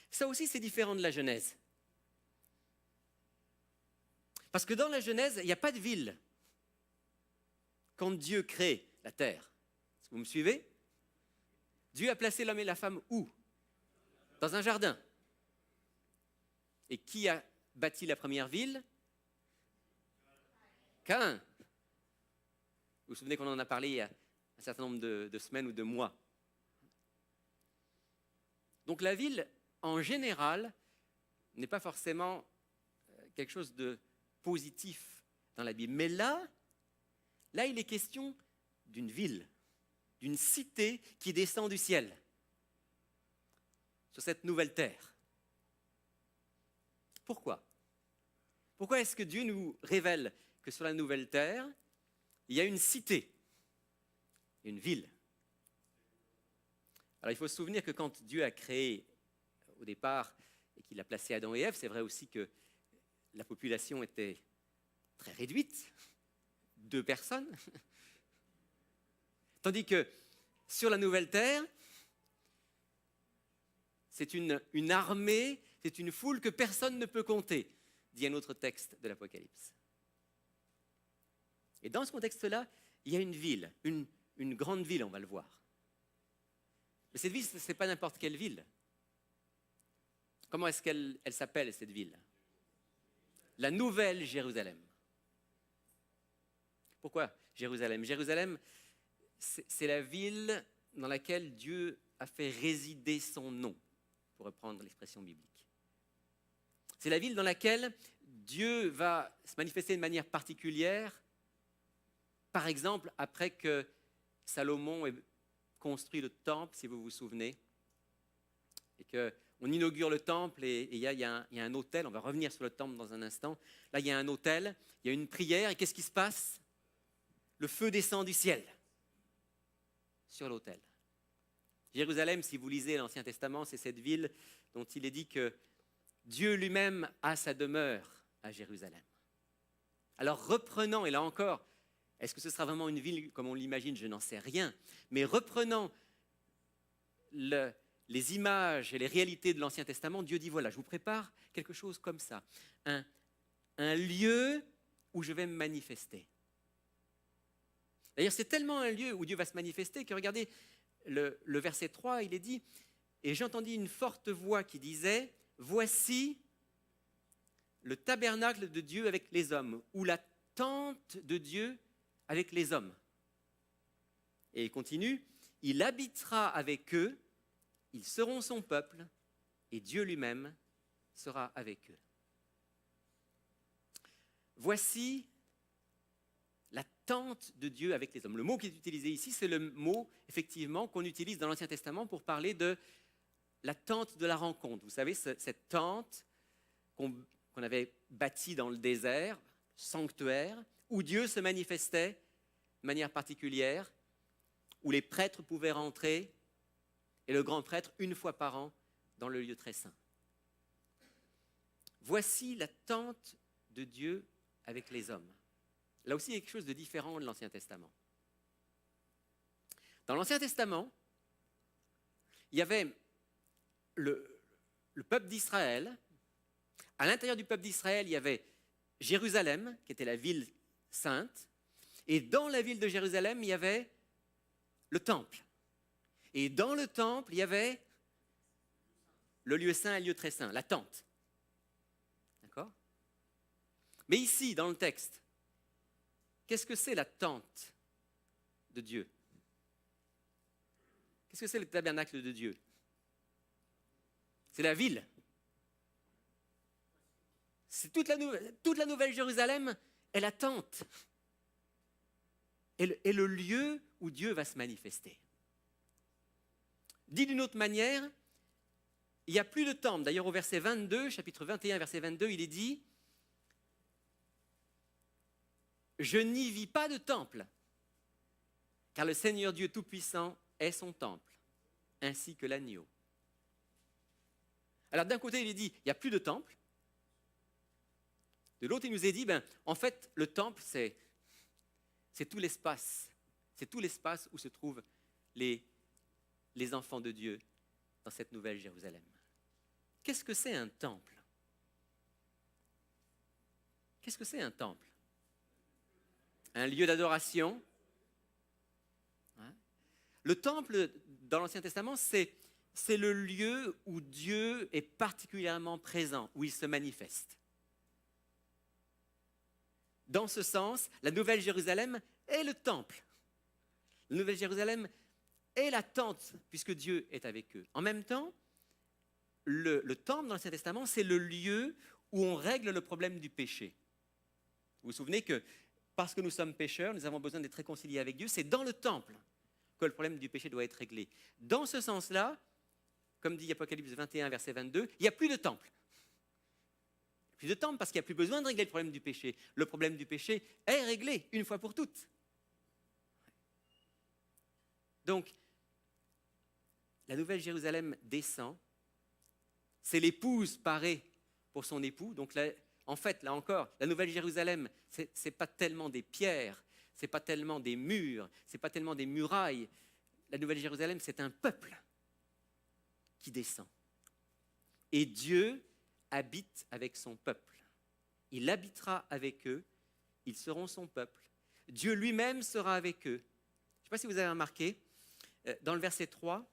[SPEAKER 8] Ça aussi, c'est différent de la Genèse. Parce que dans la Genèse, il n'y a pas de ville. Quand Dieu crée la terre, est-ce que vous me suivez? Dieu a placé l'homme et la femme où? Dans un jardin. Et qui a bâti la première ville? Caïn. Vous vous souvenez qu'on en a parlé il y a un certain nombre de semaines ou de mois. Donc la ville, en général, n'est pas forcément quelque chose de positif dans la Bible. Mais là, il est question d'une ville, d'une cité qui descend du ciel sur cette nouvelle terre. Pourquoi? Pourquoi est-ce que Dieu nous révèle que sur la nouvelle terre, il y a une cité, une ville? Alors il faut se souvenir que quand Dieu a créé au départ et qu'il a placé Adam et Ève, c'est vrai aussi que la population était très réduite, 2 personnes. Tandis que sur la nouvelle terre, c'est une armée, c'est une foule que personne ne peut compter, dit un autre texte de l'Apocalypse. Et dans ce contexte-là, il y a une ville, une grande ville, on va le voir. Mais cette ville, ce n'est pas n'importe quelle ville. Comment est-ce qu'elle s'appelle, cette ville? La nouvelle Jérusalem. Pourquoi Jérusalem? Jérusalem, c'est la ville dans laquelle Dieu a fait résider son nom, pour reprendre l'expression biblique. C'est la ville dans laquelle Dieu va se manifester de manière particulière, par exemple, après que Salomon ait construit le temple, si vous vous souvenez, et qu'on inaugure le temple et il y a un autel, on va revenir sur le temple dans un instant. Là, il y a un autel, il y a une prière, et qu'est-ce qui se passe? Le feu descend du ciel sur l'autel. Jérusalem, si vous lisez l'Ancien Testament, c'est cette ville dont il est dit que Dieu lui-même a sa demeure à Jérusalem. Alors reprenant, et là encore, est-ce que ce sera vraiment une ville comme on l'imagine? Je n'en sais rien. Mais reprenant les images et les réalités de l'Ancien Testament, Dieu dit, voilà, je vous prépare quelque chose comme ça. Un lieu où je vais me manifester. D'ailleurs, c'est tellement un lieu où Dieu va se manifester que regardez, le verset 3, il est dit, « Et j'entendis une forte voix qui disait, « Voici le tabernacle de Dieu avec les hommes, ou la tente de Dieu avec les hommes. » Et il continue, « Il habitera avec eux, ils seront son peuple, et Dieu lui-même sera avec eux. » Voici la tente de Dieu avec les hommes. Le mot qui est utilisé ici, c'est le mot, effectivement, qu'on utilise dans l'Ancien Testament pour parler de la tente de la rencontre. Vous savez, cette tente qu'on avait bâtie dans le désert, sanctuaire, où Dieu se manifestait de manière particulière, où les prêtres pouvaient rentrer, et le grand prêtre, une fois par an, dans le lieu très saint. Voici la tente de Dieu avec les hommes. Là aussi, il y a quelque chose de différent de l'Ancien Testament. Dans l'Ancien Testament, il y avait le peuple d'Israël. À l'intérieur du peuple d'Israël, il y avait Jérusalem, qui était la ville sainte. Et dans la ville de Jérusalem, il y avait le temple. Et dans le temple, il y avait le lieu saint et le lieu très saint, la tente. D'accord ? Mais ici, dans le texte, qu'est-ce que c'est la tente de Dieu ? Qu'est-ce que c'est le tabernacle de Dieu ? C'est la ville. C'est toute la nouvelle Jérusalem est la tente. Et le lieu où Dieu va se manifester. Dit d'une autre manière, il n'y a plus de temple. D'ailleurs, au verset 22, chapitre 21, verset 22, il est dit « Je n'y vis pas de temple, car le Seigneur Dieu Tout-Puissant est son temple, ainsi que l'agneau. » Alors d'un côté, il est dit « Il n'y a plus de temple ». De l'autre, il nous est dit en fait, le temple, c'est tout l'espace. C'est tout l'espace où se trouvent les enfants de Dieu dans cette nouvelle Jérusalem. Qu'est-ce que c'est un temple ? Qu'est-ce que c'est un temple ? Un lieu d'adoration. Le temple, dans l'Ancien Testament, c'est le lieu où Dieu est particulièrement présent, où il se manifeste. Dans ce sens, la Nouvelle Jérusalem est le temple. La Nouvelle Jérusalem est la tente, puisque Dieu est avec eux. En même temps, le temple dans l'Ancien Testament, c'est le lieu où on règle le problème du péché. Vous vous souvenez que parce que nous sommes pécheurs, nous avons besoin d'être réconciliés avec Dieu. C'est dans le temple que le problème du péché doit être réglé. Dans ce sens-là, comme dit Apocalypse 21, verset 22, il n'y a plus de temple. Plus de temple parce qu'il n'y a plus besoin de régler le problème du péché. Le problème du péché est réglé une fois pour toutes. Donc, la Nouvelle Jérusalem descend, c'est l'épouse parée pour son époux. Donc, là, en fait, là encore, la Nouvelle Jérusalem, ce n'est pas tellement des pierres, ce n'est pas tellement des murs, ce n'est pas tellement des murailles. La Nouvelle Jérusalem, c'est un peuple qui descend. Et Dieu habite avec son peuple. Il habitera avec eux, ils seront son peuple. Dieu lui-même sera avec eux. Je ne sais pas si vous avez remarqué, dans le verset 3,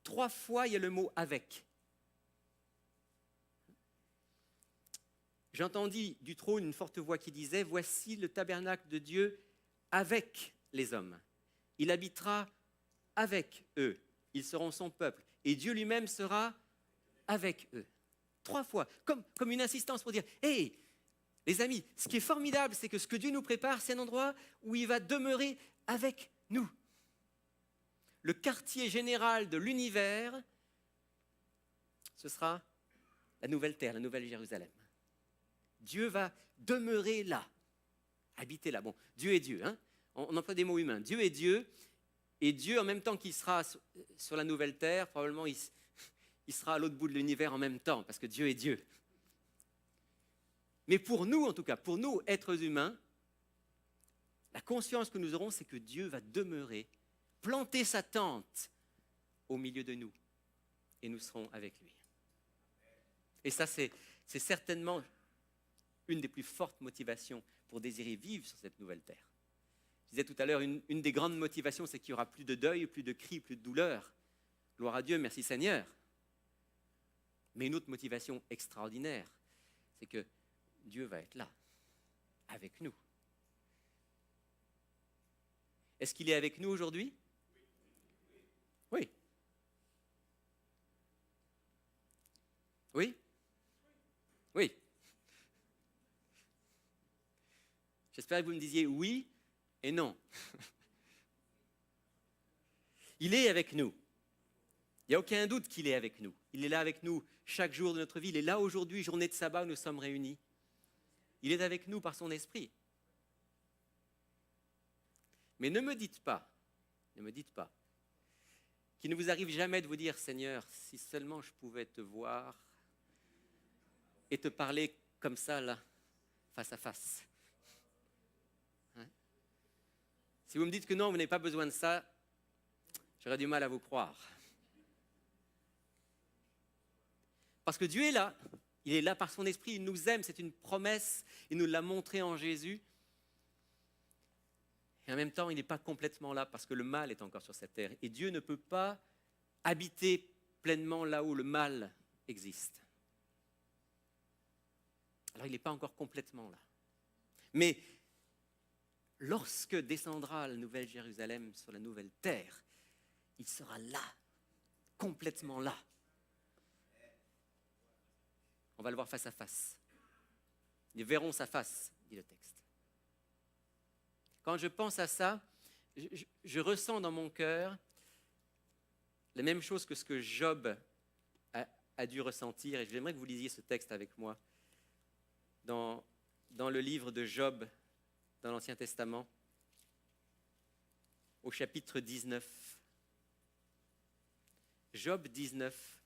[SPEAKER 8] 3 fois il y a le mot « avec ». J'entendis du trône une forte voix qui disait « Voici le tabernacle de Dieu avec les hommes. Il habitera avec eux, ils seront son peuple. Et Dieu lui-même sera avec eux. » 3 fois, comme une insistance pour dire « Hey, les amis, ce qui est formidable, c'est que ce que Dieu nous prépare, c'est un endroit où il va demeurer avec nous. » Le quartier général de l'univers, ce sera la nouvelle terre, la nouvelle Jérusalem. Dieu va demeurer là, habiter là. Bon, Dieu est Dieu, hein? On emploie des mots humains. Dieu est Dieu, et Dieu, en même temps qu'il sera sur la nouvelle terre, probablement il sera à l'autre bout de l'univers en même temps, parce que Dieu est Dieu. Mais pour nous, en tout cas, pour nous, êtres humains, la conscience que nous aurons, c'est que Dieu va demeurer, planter sa tente au milieu de nous, et nous serons avec lui. Et ça, c'est certainement une des plus fortes motivations pour désirer vivre sur cette nouvelle terre. Je disais tout à l'heure, une des grandes motivations, c'est qu'il n'y aura plus de deuil, plus de cris, plus de douleur. Gloire à Dieu, merci Seigneur. Mais une autre motivation extraordinaire, c'est que Dieu va être là, avec nous. Est-ce qu'il est avec nous aujourd'hui ? Oui. Oui ? Oui. J'espère que vous me disiez oui et non. Il est avec nous. Il n'y a aucun doute qu'il est avec nous. Il est là avec nous chaque jour de notre vie. Il est là aujourd'hui, journée de sabbat où nous sommes réunis. Il est avec nous par son esprit. Mais ne me dites pas, qu'il ne vous arrive jamais de vous dire, Seigneur, si seulement je pouvais te voir et te parler comme ça, là, face à face. Hein? Si vous me dites que non, vous n'avez pas besoin de ça, j'aurais du mal à vous croire. Parce que Dieu est là, il est là par son esprit, il nous aime, c'est une promesse, il nous l'a montré en Jésus. Et en même temps, il n'est pas complètement là parce que le mal est encore sur cette terre. Et Dieu ne peut pas habiter pleinement là où le mal existe. Alors il n'est pas encore complètement là. Mais lorsque descendra la nouvelle Jérusalem sur la nouvelle terre, il sera là, complètement là. On va le voir face à face. Ils verront sa face, dit le texte. Quand je pense à ça, je ressens dans mon cœur la même chose que ce que Job a dû ressentir. Et j'aimerais que vous lisiez ce texte avec moi dans le livre de Job, dans l'Ancien Testament, au chapitre 19. Job 19,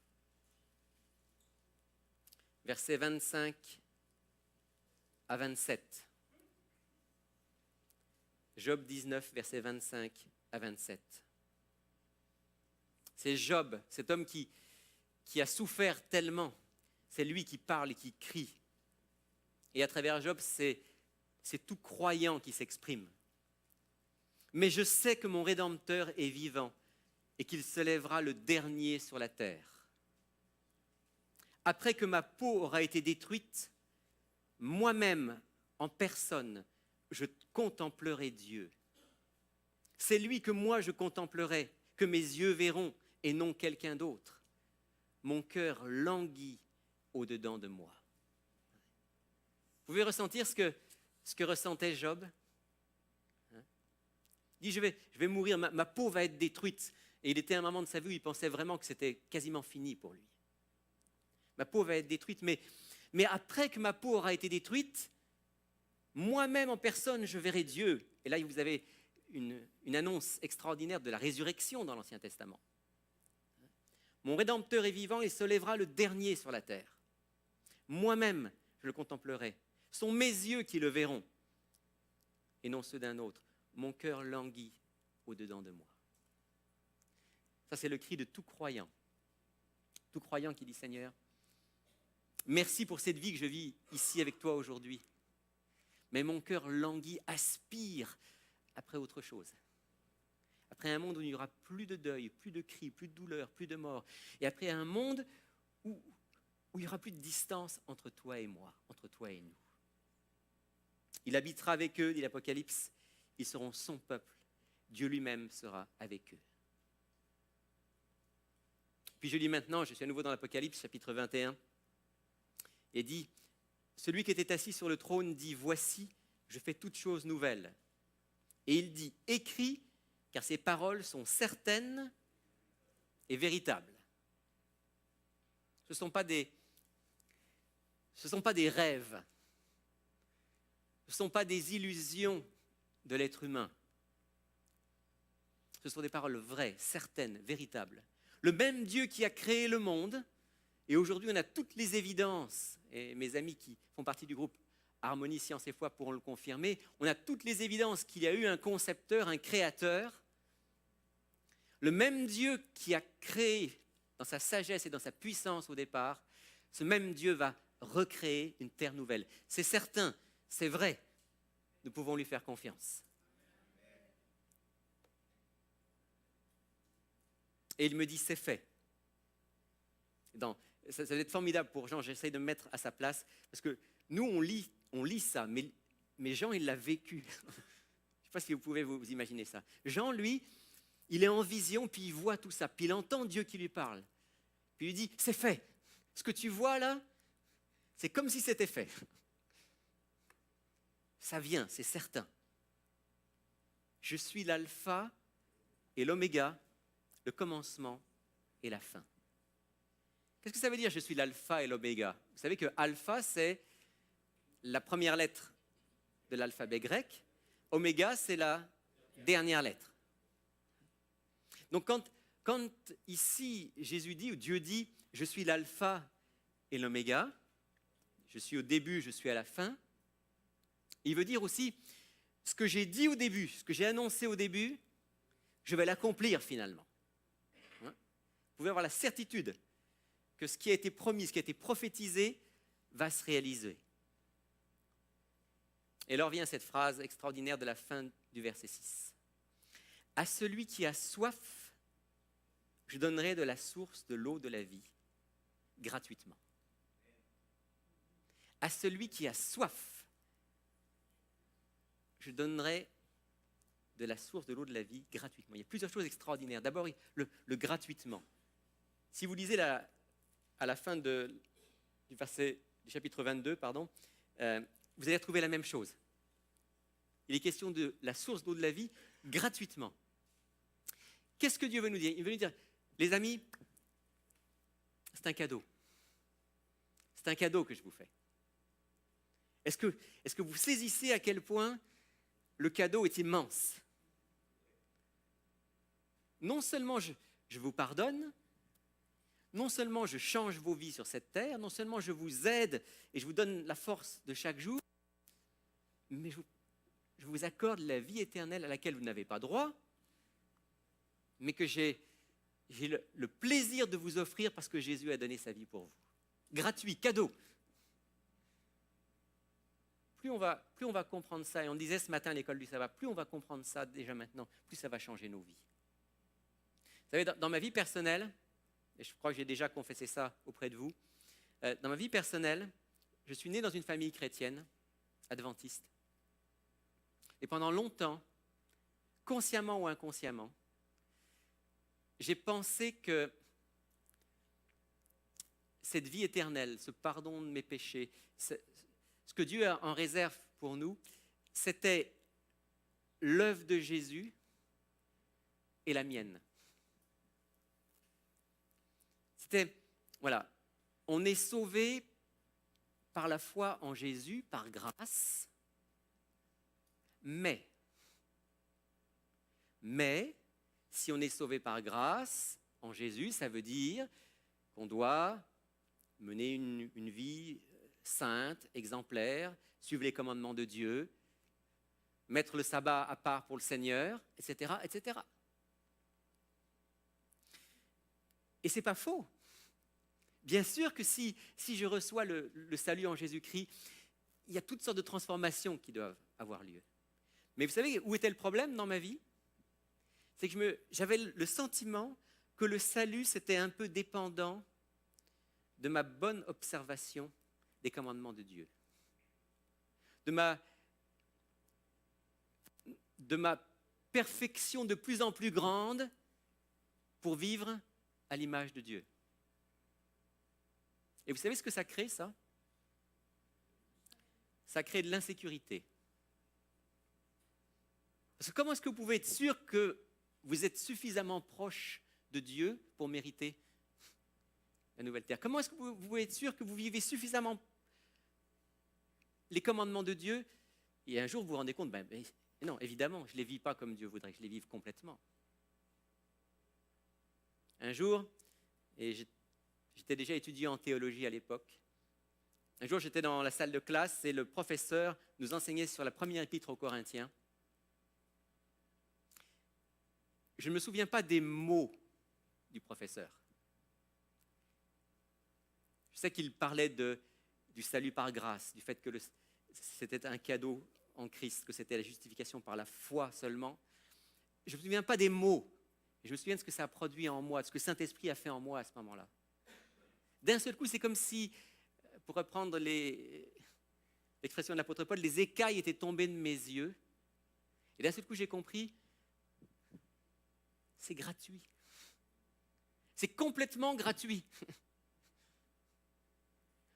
[SPEAKER 8] versets 25 à 27. Job 19, versets 25 à 27. C'est Job, cet homme qui a souffert tellement. C'est lui qui parle et qui crie. Et à travers Job, c'est tout croyant qui s'exprime. Mais je sais que mon Rédempteur est vivant et qu'il se lèvera le dernier sur la terre. Après que ma peau aura été détruite, moi-même, en personne, je contemplerai Dieu. C'est lui que moi je contemplerai, que mes yeux verront et non quelqu'un d'autre. Mon cœur languit au-dedans de moi. Vous pouvez ressentir ce que ressentait Job? Il dit, je vais mourir, ma peau va être détruite. Et il était à un moment de sa vie où il pensait vraiment que c'était quasiment fini pour lui. Ma peau va être détruite, mais après que ma peau aura été détruite, moi-même en personne, je verrai Dieu. Et là, vous avez une annonce extraordinaire de la résurrection dans l'Ancien Testament. Mon Rédempteur est vivant, il se lèvera le dernier sur la terre. Moi-même, je le contemplerai. Ce sont mes yeux qui le verront, et non ceux d'un autre. Mon cœur languit au-dedans de moi. Ça, c'est le cri de tout croyant. Tout croyant qui dit, Seigneur, merci pour cette vie que je vis ici avec toi aujourd'hui. Mais mon cœur languit, aspire après autre chose. Après un monde où il n'y aura plus de deuil, plus de cris, plus de douleur, plus de mort. Et après un monde où il n'y aura plus de distance entre toi et moi, entre toi et nous. Il habitera avec eux, dit l'Apocalypse. Ils seront son peuple. Dieu lui-même sera avec eux. Puis je lis maintenant, je suis à nouveau dans l'Apocalypse, chapitre 21, et dit, celui qui était assis sur le trône dit, voici, je fais toutes choses nouvelles. Et il dit, écris, car ces paroles sont certaines et véritables. Ce ne sont pas des rêves, ce ne sont pas des illusions de l'être humain. Ce sont des paroles vraies, certaines, véritables. Le même Dieu qui a créé le monde, et aujourd'hui on a toutes les évidences, et mes amis qui font partie du groupe Harmonie, Science et Foi pourront le confirmer, on a toutes les évidences qu'il y a eu un concepteur, un créateur. Le même Dieu qui a créé dans sa sagesse et dans sa puissance au départ, ce même Dieu va recréer une terre nouvelle. C'est certain, c'est vrai, nous pouvons lui faire confiance. Et il me dit, c'est fait. Ça va être formidable pour Jean, j'essaie de me mettre à sa place, parce que nous, on lit ça, mais Jean, il l'a vécu. Je ne sais pas si vous pouvez vous imaginer ça. Jean, lui, il est en vision, puis il voit tout ça, puis il entend Dieu qui lui parle. Puis il dit, c'est fait. Ce que tu vois là, c'est comme si c'était fait. Ça vient, c'est certain. Je suis l'alpha et l'oméga, le commencement et la fin. Qu'est-ce que ça veut dire, je suis l'alpha et l'oméga? Vous savez que alpha, c'est la première lettre de l'alphabet grec. Oméga, c'est la dernière lettre. Donc quand ici Jésus dit, ou Dieu dit, je suis l'alpha et l'oméga, je suis au début, je suis à la fin, il veut dire aussi, ce que j'ai dit au début, ce que j'ai annoncé au début, je vais l'accomplir finalement. Hein? Vous pouvez avoir la certitude que ce qui a été promis, ce qui a été prophétisé, va se réaliser. Et alors vient cette phrase extraordinaire de la fin du verset 6. À celui qui a soif, je donnerai de la source de l'eau de la vie, gratuitement. À celui qui a soif, je donnerai de la source de l'eau de la vie gratuitement. Il y a plusieurs choses extraordinaires. D'abord, le gratuitement. Si vous lisez à la fin du chapitre 22, vous allez retrouver la même chose. Il est question de la source d'eau de la vie gratuitement. Qu'est-ce que Dieu veut nous dire? Il veut nous dire, les amis, c'est un cadeau. C'est un cadeau que je vous fais. Est-ce que vous saisissez à quel point le cadeau est immense? Non seulement je vous pardonne, non seulement je change vos vies sur cette terre, non seulement je vous aide et je vous donne la force de chaque jour, mais je vous accorde la vie éternelle à laquelle vous n'avez pas droit, mais que j'ai le plaisir de vous offrir parce que Jésus a donné sa vie pour vous. Gratuit, cadeau. Plus on va comprendre ça, et on disait ce matin à l'école du sabbat, plus on va comprendre ça déjà maintenant, plus ça va changer nos vies. Vous savez, dans ma vie personnelle, et je crois que j'ai déjà confessé ça auprès de vous, dans ma vie personnelle, je suis né dans une famille chrétienne, adventiste. Et pendant longtemps, consciemment ou inconsciemment, j'ai pensé que cette vie éternelle, ce pardon de mes péchés, ce que Dieu a en réserve pour nous, c'était l'œuvre de Jésus et la mienne. C'était, voilà, on est sauvé par la foi en Jésus, par grâce, mais, si on est sauvé par grâce en Jésus, ça veut dire qu'on doit mener une vie sainte, exemplaire, suivre les commandements de Dieu, mettre le sabbat à part pour le Seigneur, etc., etc. Et ce n'est pas faux. Bien sûr que si je reçois le salut en Jésus-Christ, il y a toutes sortes de transformations qui doivent avoir lieu. Mais vous savez où était le problème dans ma vie? C'est que j'avais le sentiment que le salut, c'était un peu dépendant de ma bonne observation des commandements de Dieu. De ma perfection de plus en plus grande pour vivre à l'image de Dieu. Et vous savez ce que ça crée, ça? Ça crée de l'insécurité. Parce que comment est-ce que vous pouvez être sûr que vous êtes suffisamment proche de Dieu pour mériter la nouvelle terre? Comment est-ce que vous pouvez être sûr que vous vivez suffisamment les commandements de Dieu et un jour vous vous rendez compte, non, évidemment, je ne les vis pas comme Dieu voudrait que je les vive complètement. Un jour, et j'étais déjà étudiant en théologie à l'époque, un jour j'étais dans la salle de classe et le professeur nous enseignait sur la première épître aux Corinthiens. Je ne me souviens pas des mots du professeur. Je sais qu'il parlait du salut par grâce, du fait que c'était un cadeau en Christ, que c'était la justification par la foi seulement. Je ne me souviens pas des mots. Je me souviens de ce que ça a produit en moi, de ce que Saint-Esprit a fait en moi à ce moment-là. D'un seul coup, c'est comme si, pour reprendre l'expression de l'apôtre Paul, les écailles étaient tombées de mes yeux. Et d'un seul coup, j'ai compris, c'est gratuit. C'est complètement gratuit.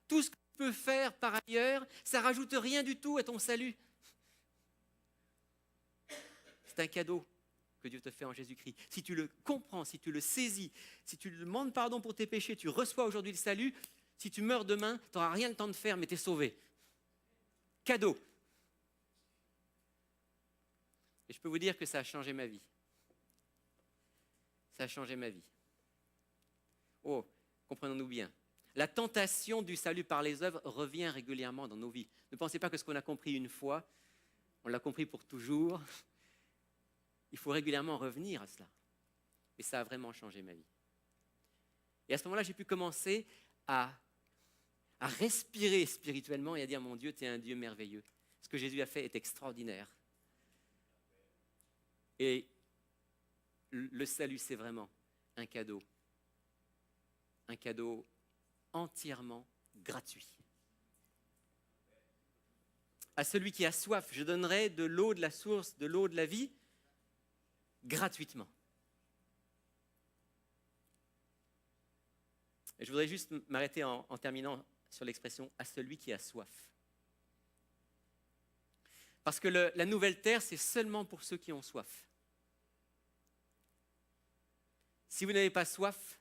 [SPEAKER 8] Tout ce que tu peux faire par ailleurs, ça ne rajoute rien du tout à ton salut. C'est un cadeau que Dieu te fait en Jésus-Christ. Si tu le comprends, si tu le saisis, si tu lui demandes pardon pour tes péchés, tu reçois aujourd'hui le salut, si tu meurs demain, tu n'auras rien le temps de faire, mais tu es sauvé. Cadeau. Et je peux vous dire que ça a changé ma vie. Ça a changé ma vie. Oh, comprenons-nous bien. La tentation du salut par les œuvres revient régulièrement dans nos vies. Ne pensez pas que ce qu'on a compris une fois, on l'a compris pour toujours. Il faut régulièrement revenir à cela. Et ça a vraiment changé ma vie. Et à ce moment-là, j'ai pu commencer à respirer spirituellement et à dire, mon Dieu, tu es un Dieu merveilleux. Ce que Jésus a fait est extraordinaire. Et le salut, c'est vraiment un cadeau entièrement gratuit. À celui qui a soif, je donnerai de l'eau de la source, de l'eau de la vie, gratuitement. Et je voudrais juste m'arrêter en terminant sur l'expression « à celui qui a soif ». Parce que la nouvelle terre, c'est seulement pour ceux qui ont soif. Si vous n'avez pas soif,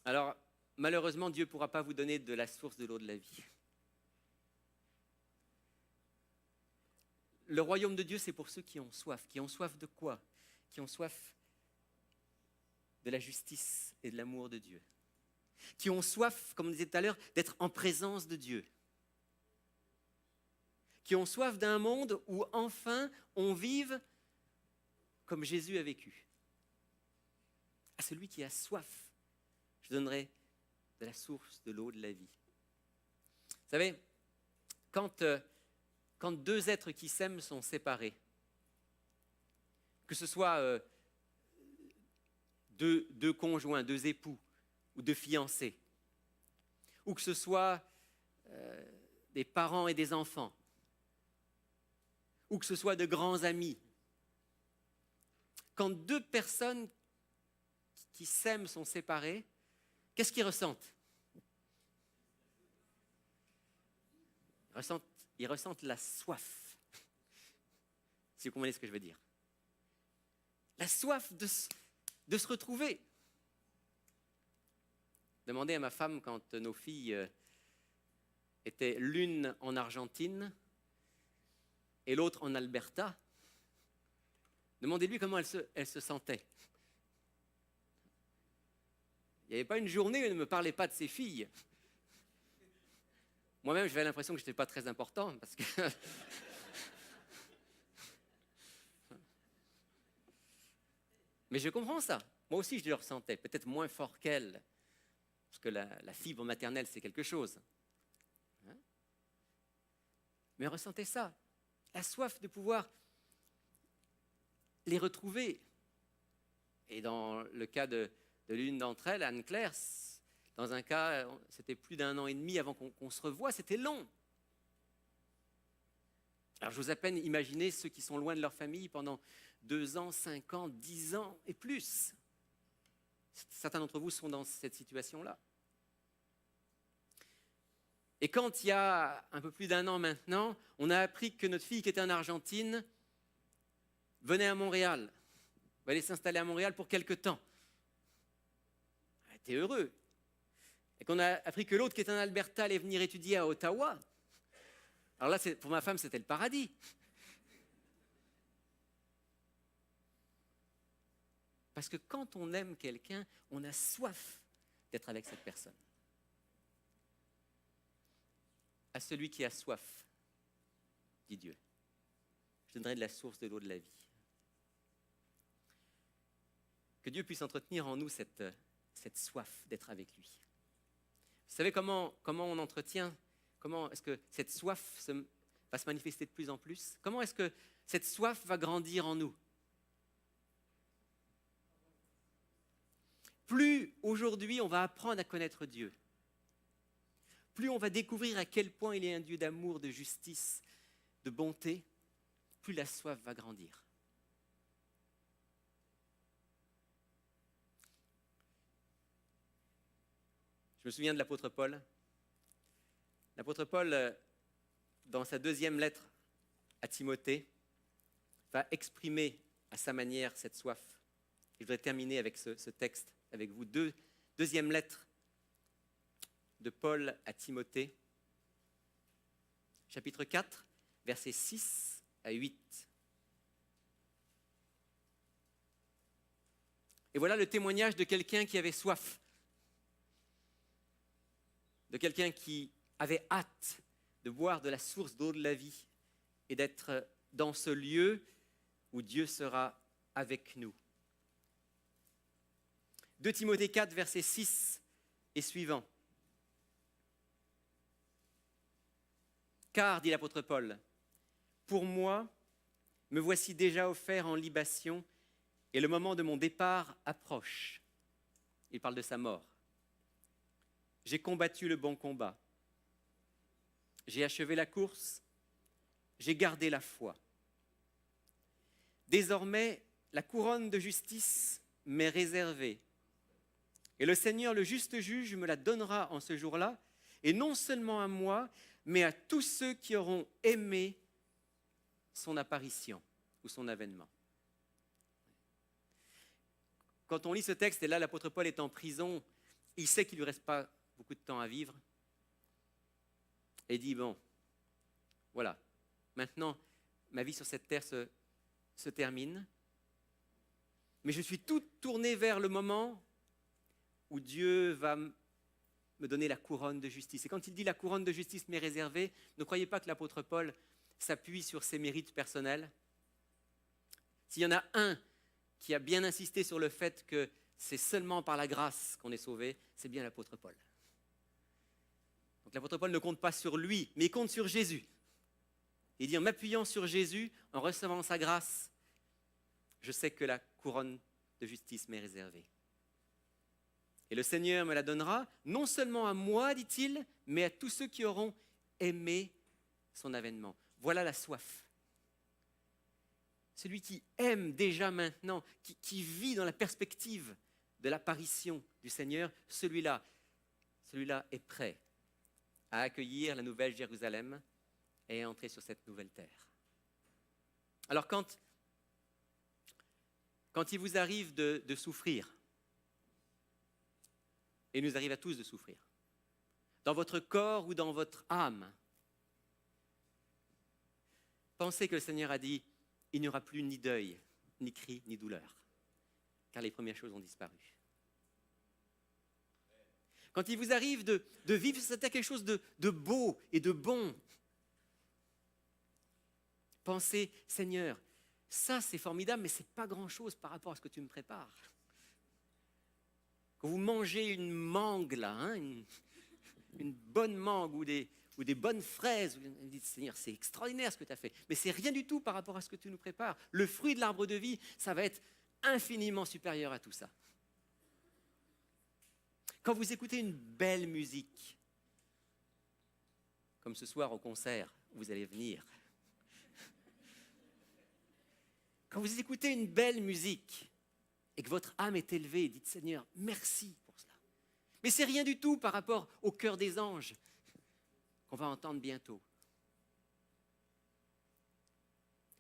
[SPEAKER 8] alors malheureusement, Dieu ne pourra pas vous donner de la source de l'eau de la vie. Le royaume de Dieu, c'est pour ceux qui ont soif. Qui ont soif de quoi? Qui ont soif de la justice et de l'amour de Dieu. Qui ont soif, comme on disait tout à l'heure, d'être en présence de Dieu. Qui ont soif d'un monde où enfin on vive comme Jésus a vécu. À celui qui a soif, je donnerai de la source de l'eau de la vie. Vous savez, quand deux êtres qui s'aiment sont séparés, que ce soit deux conjoints, deux époux ou deux fiancés, ou que ce soit des parents et des enfants, ou que ce soit de grands amis, quand deux personnes qui s'aiment sont séparées, qu'est-ce qu'ils ressentent? Ils ressentent la soif, si vous comprenez ce que je veux dire. La soif de se retrouver. Demandez à ma femme quand nos filles étaient l'une en Argentine et l'autre en Alberta. Demandez-lui comment elle se sentait. Il n'y avait pas une journée où elle ne me parlait pas de ses filles. Moi-même, j'avais l'impression que je n'étais pas très important parce que... Mais je comprends ça. Moi aussi, je le ressentais, peut-être moins fort qu'elle, parce que la fibre maternelle, c'est quelque chose. Hein? Mais elle ressentait ça, la soif de pouvoir les retrouver. Et dans le cas de l'une d'entre elles, Anne-Claire, dans un cas, c'était plus d'1 an et demi avant qu'on se revoie, c'était long. Alors, j'ose à peine imaginer ceux qui sont loin de leur famille pendant 2 ans, 5 ans, 10 ans et plus. Certains d'entre vous sont dans cette situation-là. Et quand il y a un peu plus d'1 an maintenant, on a appris que notre fille qui était en Argentine venait à Montréal, va aller s'installer à Montréal pour quelque temps. Elle était heureux. Et qu'on a appris que l'autre qui était en Alberta allait venir étudier à Ottawa. Alors là, pour ma femme, c'était le paradis. Parce que quand on aime quelqu'un, on a soif d'être avec cette personne. À celui qui a soif, dit Dieu, je donnerai de la source de l'eau de la vie. Que Dieu puisse entretenir en nous cette soif d'être avec lui. Vous savez comment on entretient, comment est-ce que cette soif va se manifester de plus en plus? Comment est-ce que cette soif va grandir en nous? Plus aujourd'hui on va apprendre à connaître Dieu, plus on va découvrir à quel point il est un Dieu d'amour, de justice, de bonté, plus la soif va grandir. Je me souviens de l'apôtre Paul. L'apôtre Paul, dans sa 2e lettre à Timothée, va exprimer à sa manière cette soif. Et je voudrais terminer avec ce texte avec vous. 2e lettre de Paul à Timothée, chapitre 4, versets 6 à 8. Et voilà le témoignage de quelqu'un qui avait soif, de quelqu'un qui avait hâte de boire de la source d'eau de la vie et d'être dans ce lieu où Dieu sera avec nous. 2 Timothée 4, versets 6 et suivants. Car, dit l'apôtre Paul, pour moi, me voici déjà offert en libation et le moment de mon départ approche. Il parle de sa mort. J'ai combattu le bon combat. J'ai achevé la course. J'ai gardé la foi. Désormais, la couronne de justice m'est réservée. Et le Seigneur, le juste juge, me la donnera en ce jour-là, et non seulement à moi, mais à tous ceux qui auront aimé son apparition ou son avènement. Quand on lit ce texte, et là l'apôtre Paul est en prison, il sait qu'il ne lui reste pas beaucoup de temps à vivre, et dit, bon, voilà, maintenant ma vie sur cette terre se termine, mais je suis tout tourné vers le moment où Dieu va me donner la couronne de justice. Et quand il dit la couronne de justice m'est réservée, ne croyez pas que l'apôtre Paul s'appuie sur ses mérites personnels. S'il y en a un qui a bien insisté sur le fait que c'est seulement par la grâce qu'on est sauvé, c'est bien l'apôtre Paul. Donc l'apôtre Paul ne compte pas sur lui, mais il compte sur Jésus. Il dit en m'appuyant sur Jésus, en recevant sa grâce, je sais que la couronne de justice m'est réservée. Et le Seigneur me la donnera, non seulement à moi, dit-il, mais à tous ceux qui auront aimé son avènement. Voilà la soif. Celui qui aime déjà maintenant, qui vit dans la perspective de l'apparition du Seigneur, celui-là est prêt à accueillir la nouvelle Jérusalem et à entrer sur cette nouvelle terre. Alors quand il vous arrive de souffrir, et il nous arrive à tous de souffrir, dans votre corps ou dans votre âme, pensez que le Seigneur a dit, il n'y aura plus ni deuil, ni cri, ni douleur, car les premières choses ont disparu. Quand il vous arrive de vivre sur cette terre quelque chose de beau et de bon, pensez, Seigneur, ça c'est formidable, mais ce n'est pas grand-chose par rapport à ce que tu me prépares. Quand vous mangez une mangue, là, hein, une bonne mangue ou des bonnes fraises, vous dites, Seigneur, c'est extraordinaire ce que tu as fait, mais c'est rien du tout par rapport à ce que tu nous prépares. Le fruit de l'arbre de vie, ça va être infiniment supérieur à tout ça. Quand vous écoutez une belle musique, comme ce soir au concert, vous allez venir. Quand vous écoutez une belle musique et que votre âme est élevée, dites Seigneur, merci pour cela. Mais c'est rien du tout par rapport au chœur des anges qu'on va entendre bientôt.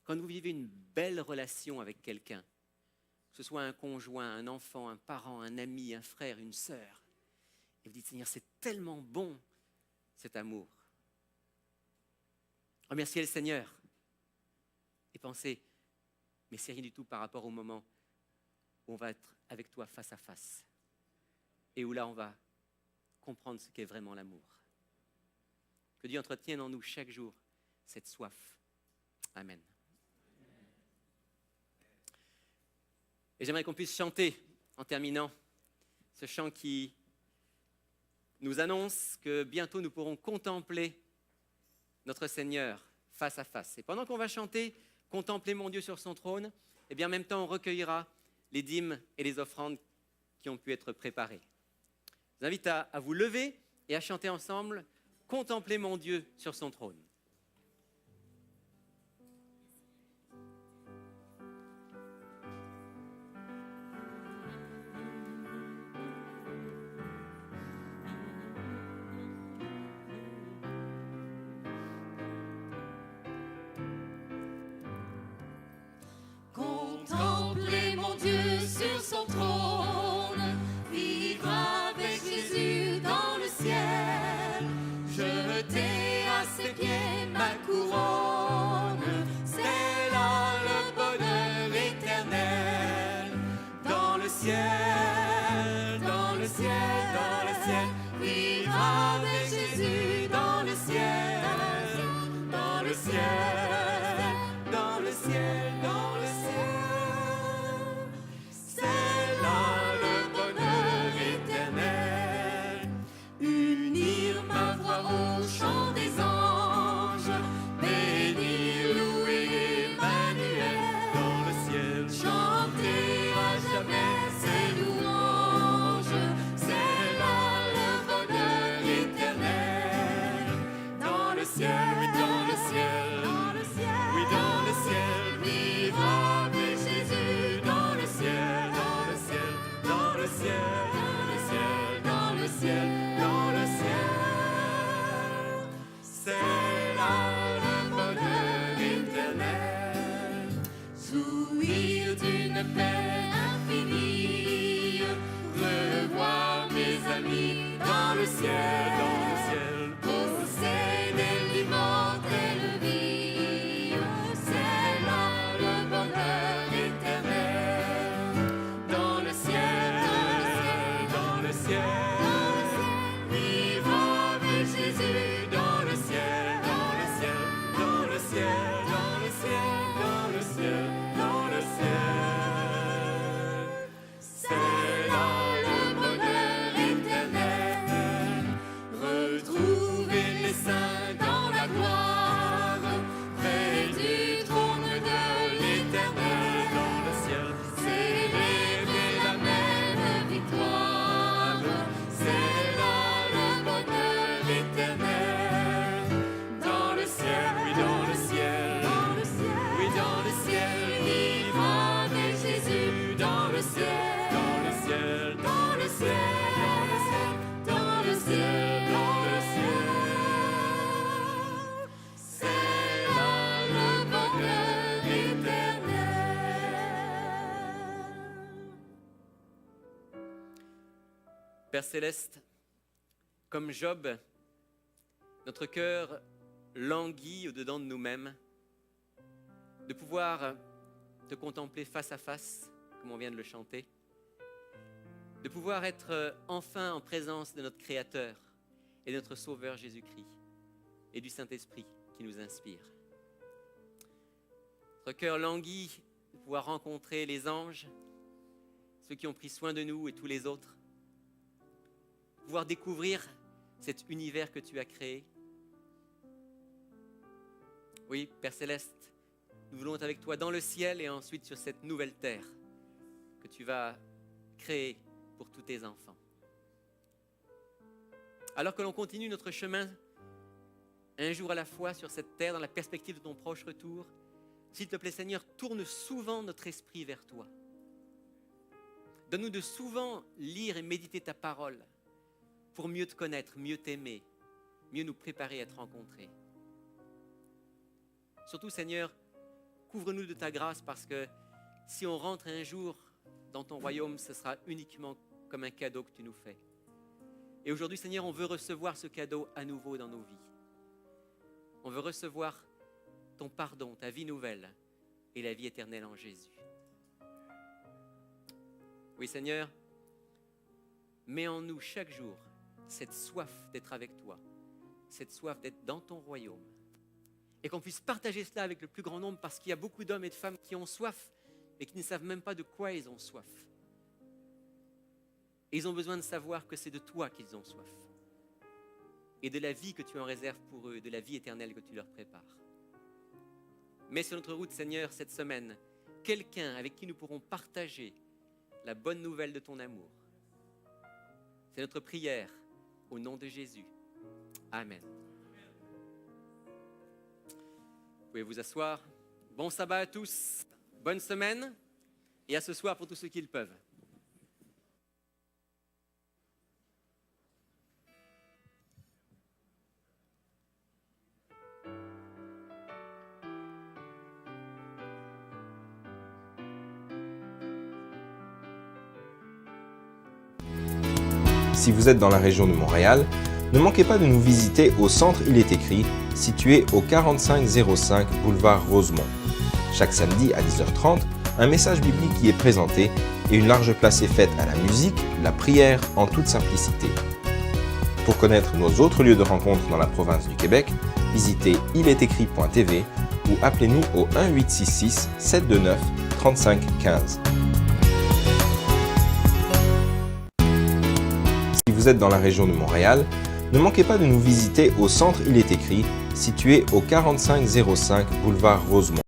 [SPEAKER 8] Quand vous vivez une belle relation avec quelqu'un, que ce soit un conjoint, un enfant, un parent, un ami, un frère, une sœur, et vous dites Seigneur, c'est tellement bon cet amour. Remerciez le Seigneur et pensez, mais c'est rien du tout par rapport au moment où on va être avec toi face à face et où là on va comprendre ce qu'est vraiment l'amour. Que Dieu entretienne en nous chaque jour cette soif. Amen. Et j'aimerais qu'on puisse chanter en terminant ce chant qui nous annonce que bientôt nous pourrons contempler notre Seigneur face à face. Et pendant qu'on va chanter « Contempler mon Dieu sur son trône », eh bien en même temps on recueillera les dîmes et les offrandes qui ont pu être préparées. Je vous invite à vous lever et à chanter ensemble « Contempler mon Dieu sur son trône ».
[SPEAKER 6] Contempler mon Dieu sur son trône, vivre avec Jésus dans le ciel, jeter à ses pieds
[SPEAKER 8] ciel, dans le ciel, dans le ciel, vivre avec Jésus dans le ciel, dans le ciel, dans le ciel, dans le ciel. C'est là le bonheur éternel, unir ma voix au chant des anges, bénir, louer Emmanuel dans le ciel, chanter à jamais ses louanges. C'est là le bonheur éternel, dans le ciel, oui dans le ciel, oui dans le ciel, vivre avec Jésus dans le ciel, dans le ciel, dans le ciel, dans le ciel, dans le ciel. C'est là le bonheur éternel, jouir d'une paix infinie, revoir mes amis dans le ciel, posséder l'immortelle vie. C'est là le bonheur éternel, dans le ciel, dans le ciel, vivre avec Jésus dans le ciel, dans le ciel, dans le ciel, dans le ciel, dans le ciel, dans le ciel. C'est là le bonheur éternel, retrouver les saints dans la gloire, près du trône de l'éternel dans le ciel, célébrer la même victoire. C'est là le bonheur éternel, dans le ciel, oui dans le ciel, oui dans le ciel, vivre avec Jésus dans le ciel, dans le ciel, dans le ciel, dans le ciel, dans le ciel. C'est là le bonheur éternel. Père Céleste, comme Job, notre cœur languit au-dedans de nous-mêmes, de pouvoir te contempler face à face, comme on vient de le chanter, de pouvoir être enfin en présence de notre Créateur et de notre Sauveur Jésus-Christ et du Saint-Esprit qui nous inspire. Notre cœur languit de pouvoir rencontrer les anges, ceux qui ont pris soin de nous et tous les autres, de pouvoir découvrir cet univers que tu as créé. Oui, Père Céleste, nous voulons être avec toi dans le ciel et ensuite sur cette nouvelle terre que tu vas créer pour tous tes enfants. Alors que l'on continue notre chemin, un jour à la fois sur cette terre, dans la perspective de ton proche retour, s'il te plaît Seigneur, tourne souvent notre esprit vers toi. Donne-nous de souvent lire et méditer ta parole pour mieux te connaître, mieux t'aimer, mieux nous préparer à te rencontrer. Surtout Seigneur, couvre-nous de ta grâce parce que si on rentre un jour dans ton royaume, ce sera uniquement comme un cadeau que tu nous fais. Et aujourd'hui Seigneur, on veut recevoir ce cadeau à nouveau dans nos vies. On veut recevoir ton pardon, ta vie nouvelle et la vie éternelle en Jésus. Oui Seigneur, mets en nous chaque jour cette soif d'être avec toi, cette soif d'être dans ton royaume. Et qu'on puisse partager cela avec le plus grand nombre parce qu'il y a beaucoup d'hommes et de femmes qui ont soif et qui ne savent même pas de quoi ils ont soif. Et ils ont besoin de savoir que c'est de toi qu'ils ont soif. Et de la vie que tu en réserves pour eux, de la vie éternelle que tu leur prépares. Mets sur notre route, Seigneur, cette semaine, quelqu'un avec qui nous pourrons partager la bonne nouvelle de ton amour. C'est notre prière au nom de Jésus. Amen. Vous pouvez vous asseoir. Bon sabbat à tous. Bonne semaine. Et à ce soir pour tous ceux qui le peuvent.
[SPEAKER 9] Si vous êtes dans la région de Montréal, ne manquez pas de nous visiter au centre Il est écrit, situé au 4505 boulevard Rosemont. Chaque samedi à 10h30, un message biblique y est présenté et une large place est faite à la musique, la prière en toute simplicité. Pour connaître nos autres lieux de rencontre dans la province du Québec, visitez ilestécrit.tv ou appelez-nous au 1-866 729 35 15. Si vous êtes dans la région de Montréal, ne manquez pas de nous visiter au centre Il est écrit, situé au 4505 boulevard Rosemont.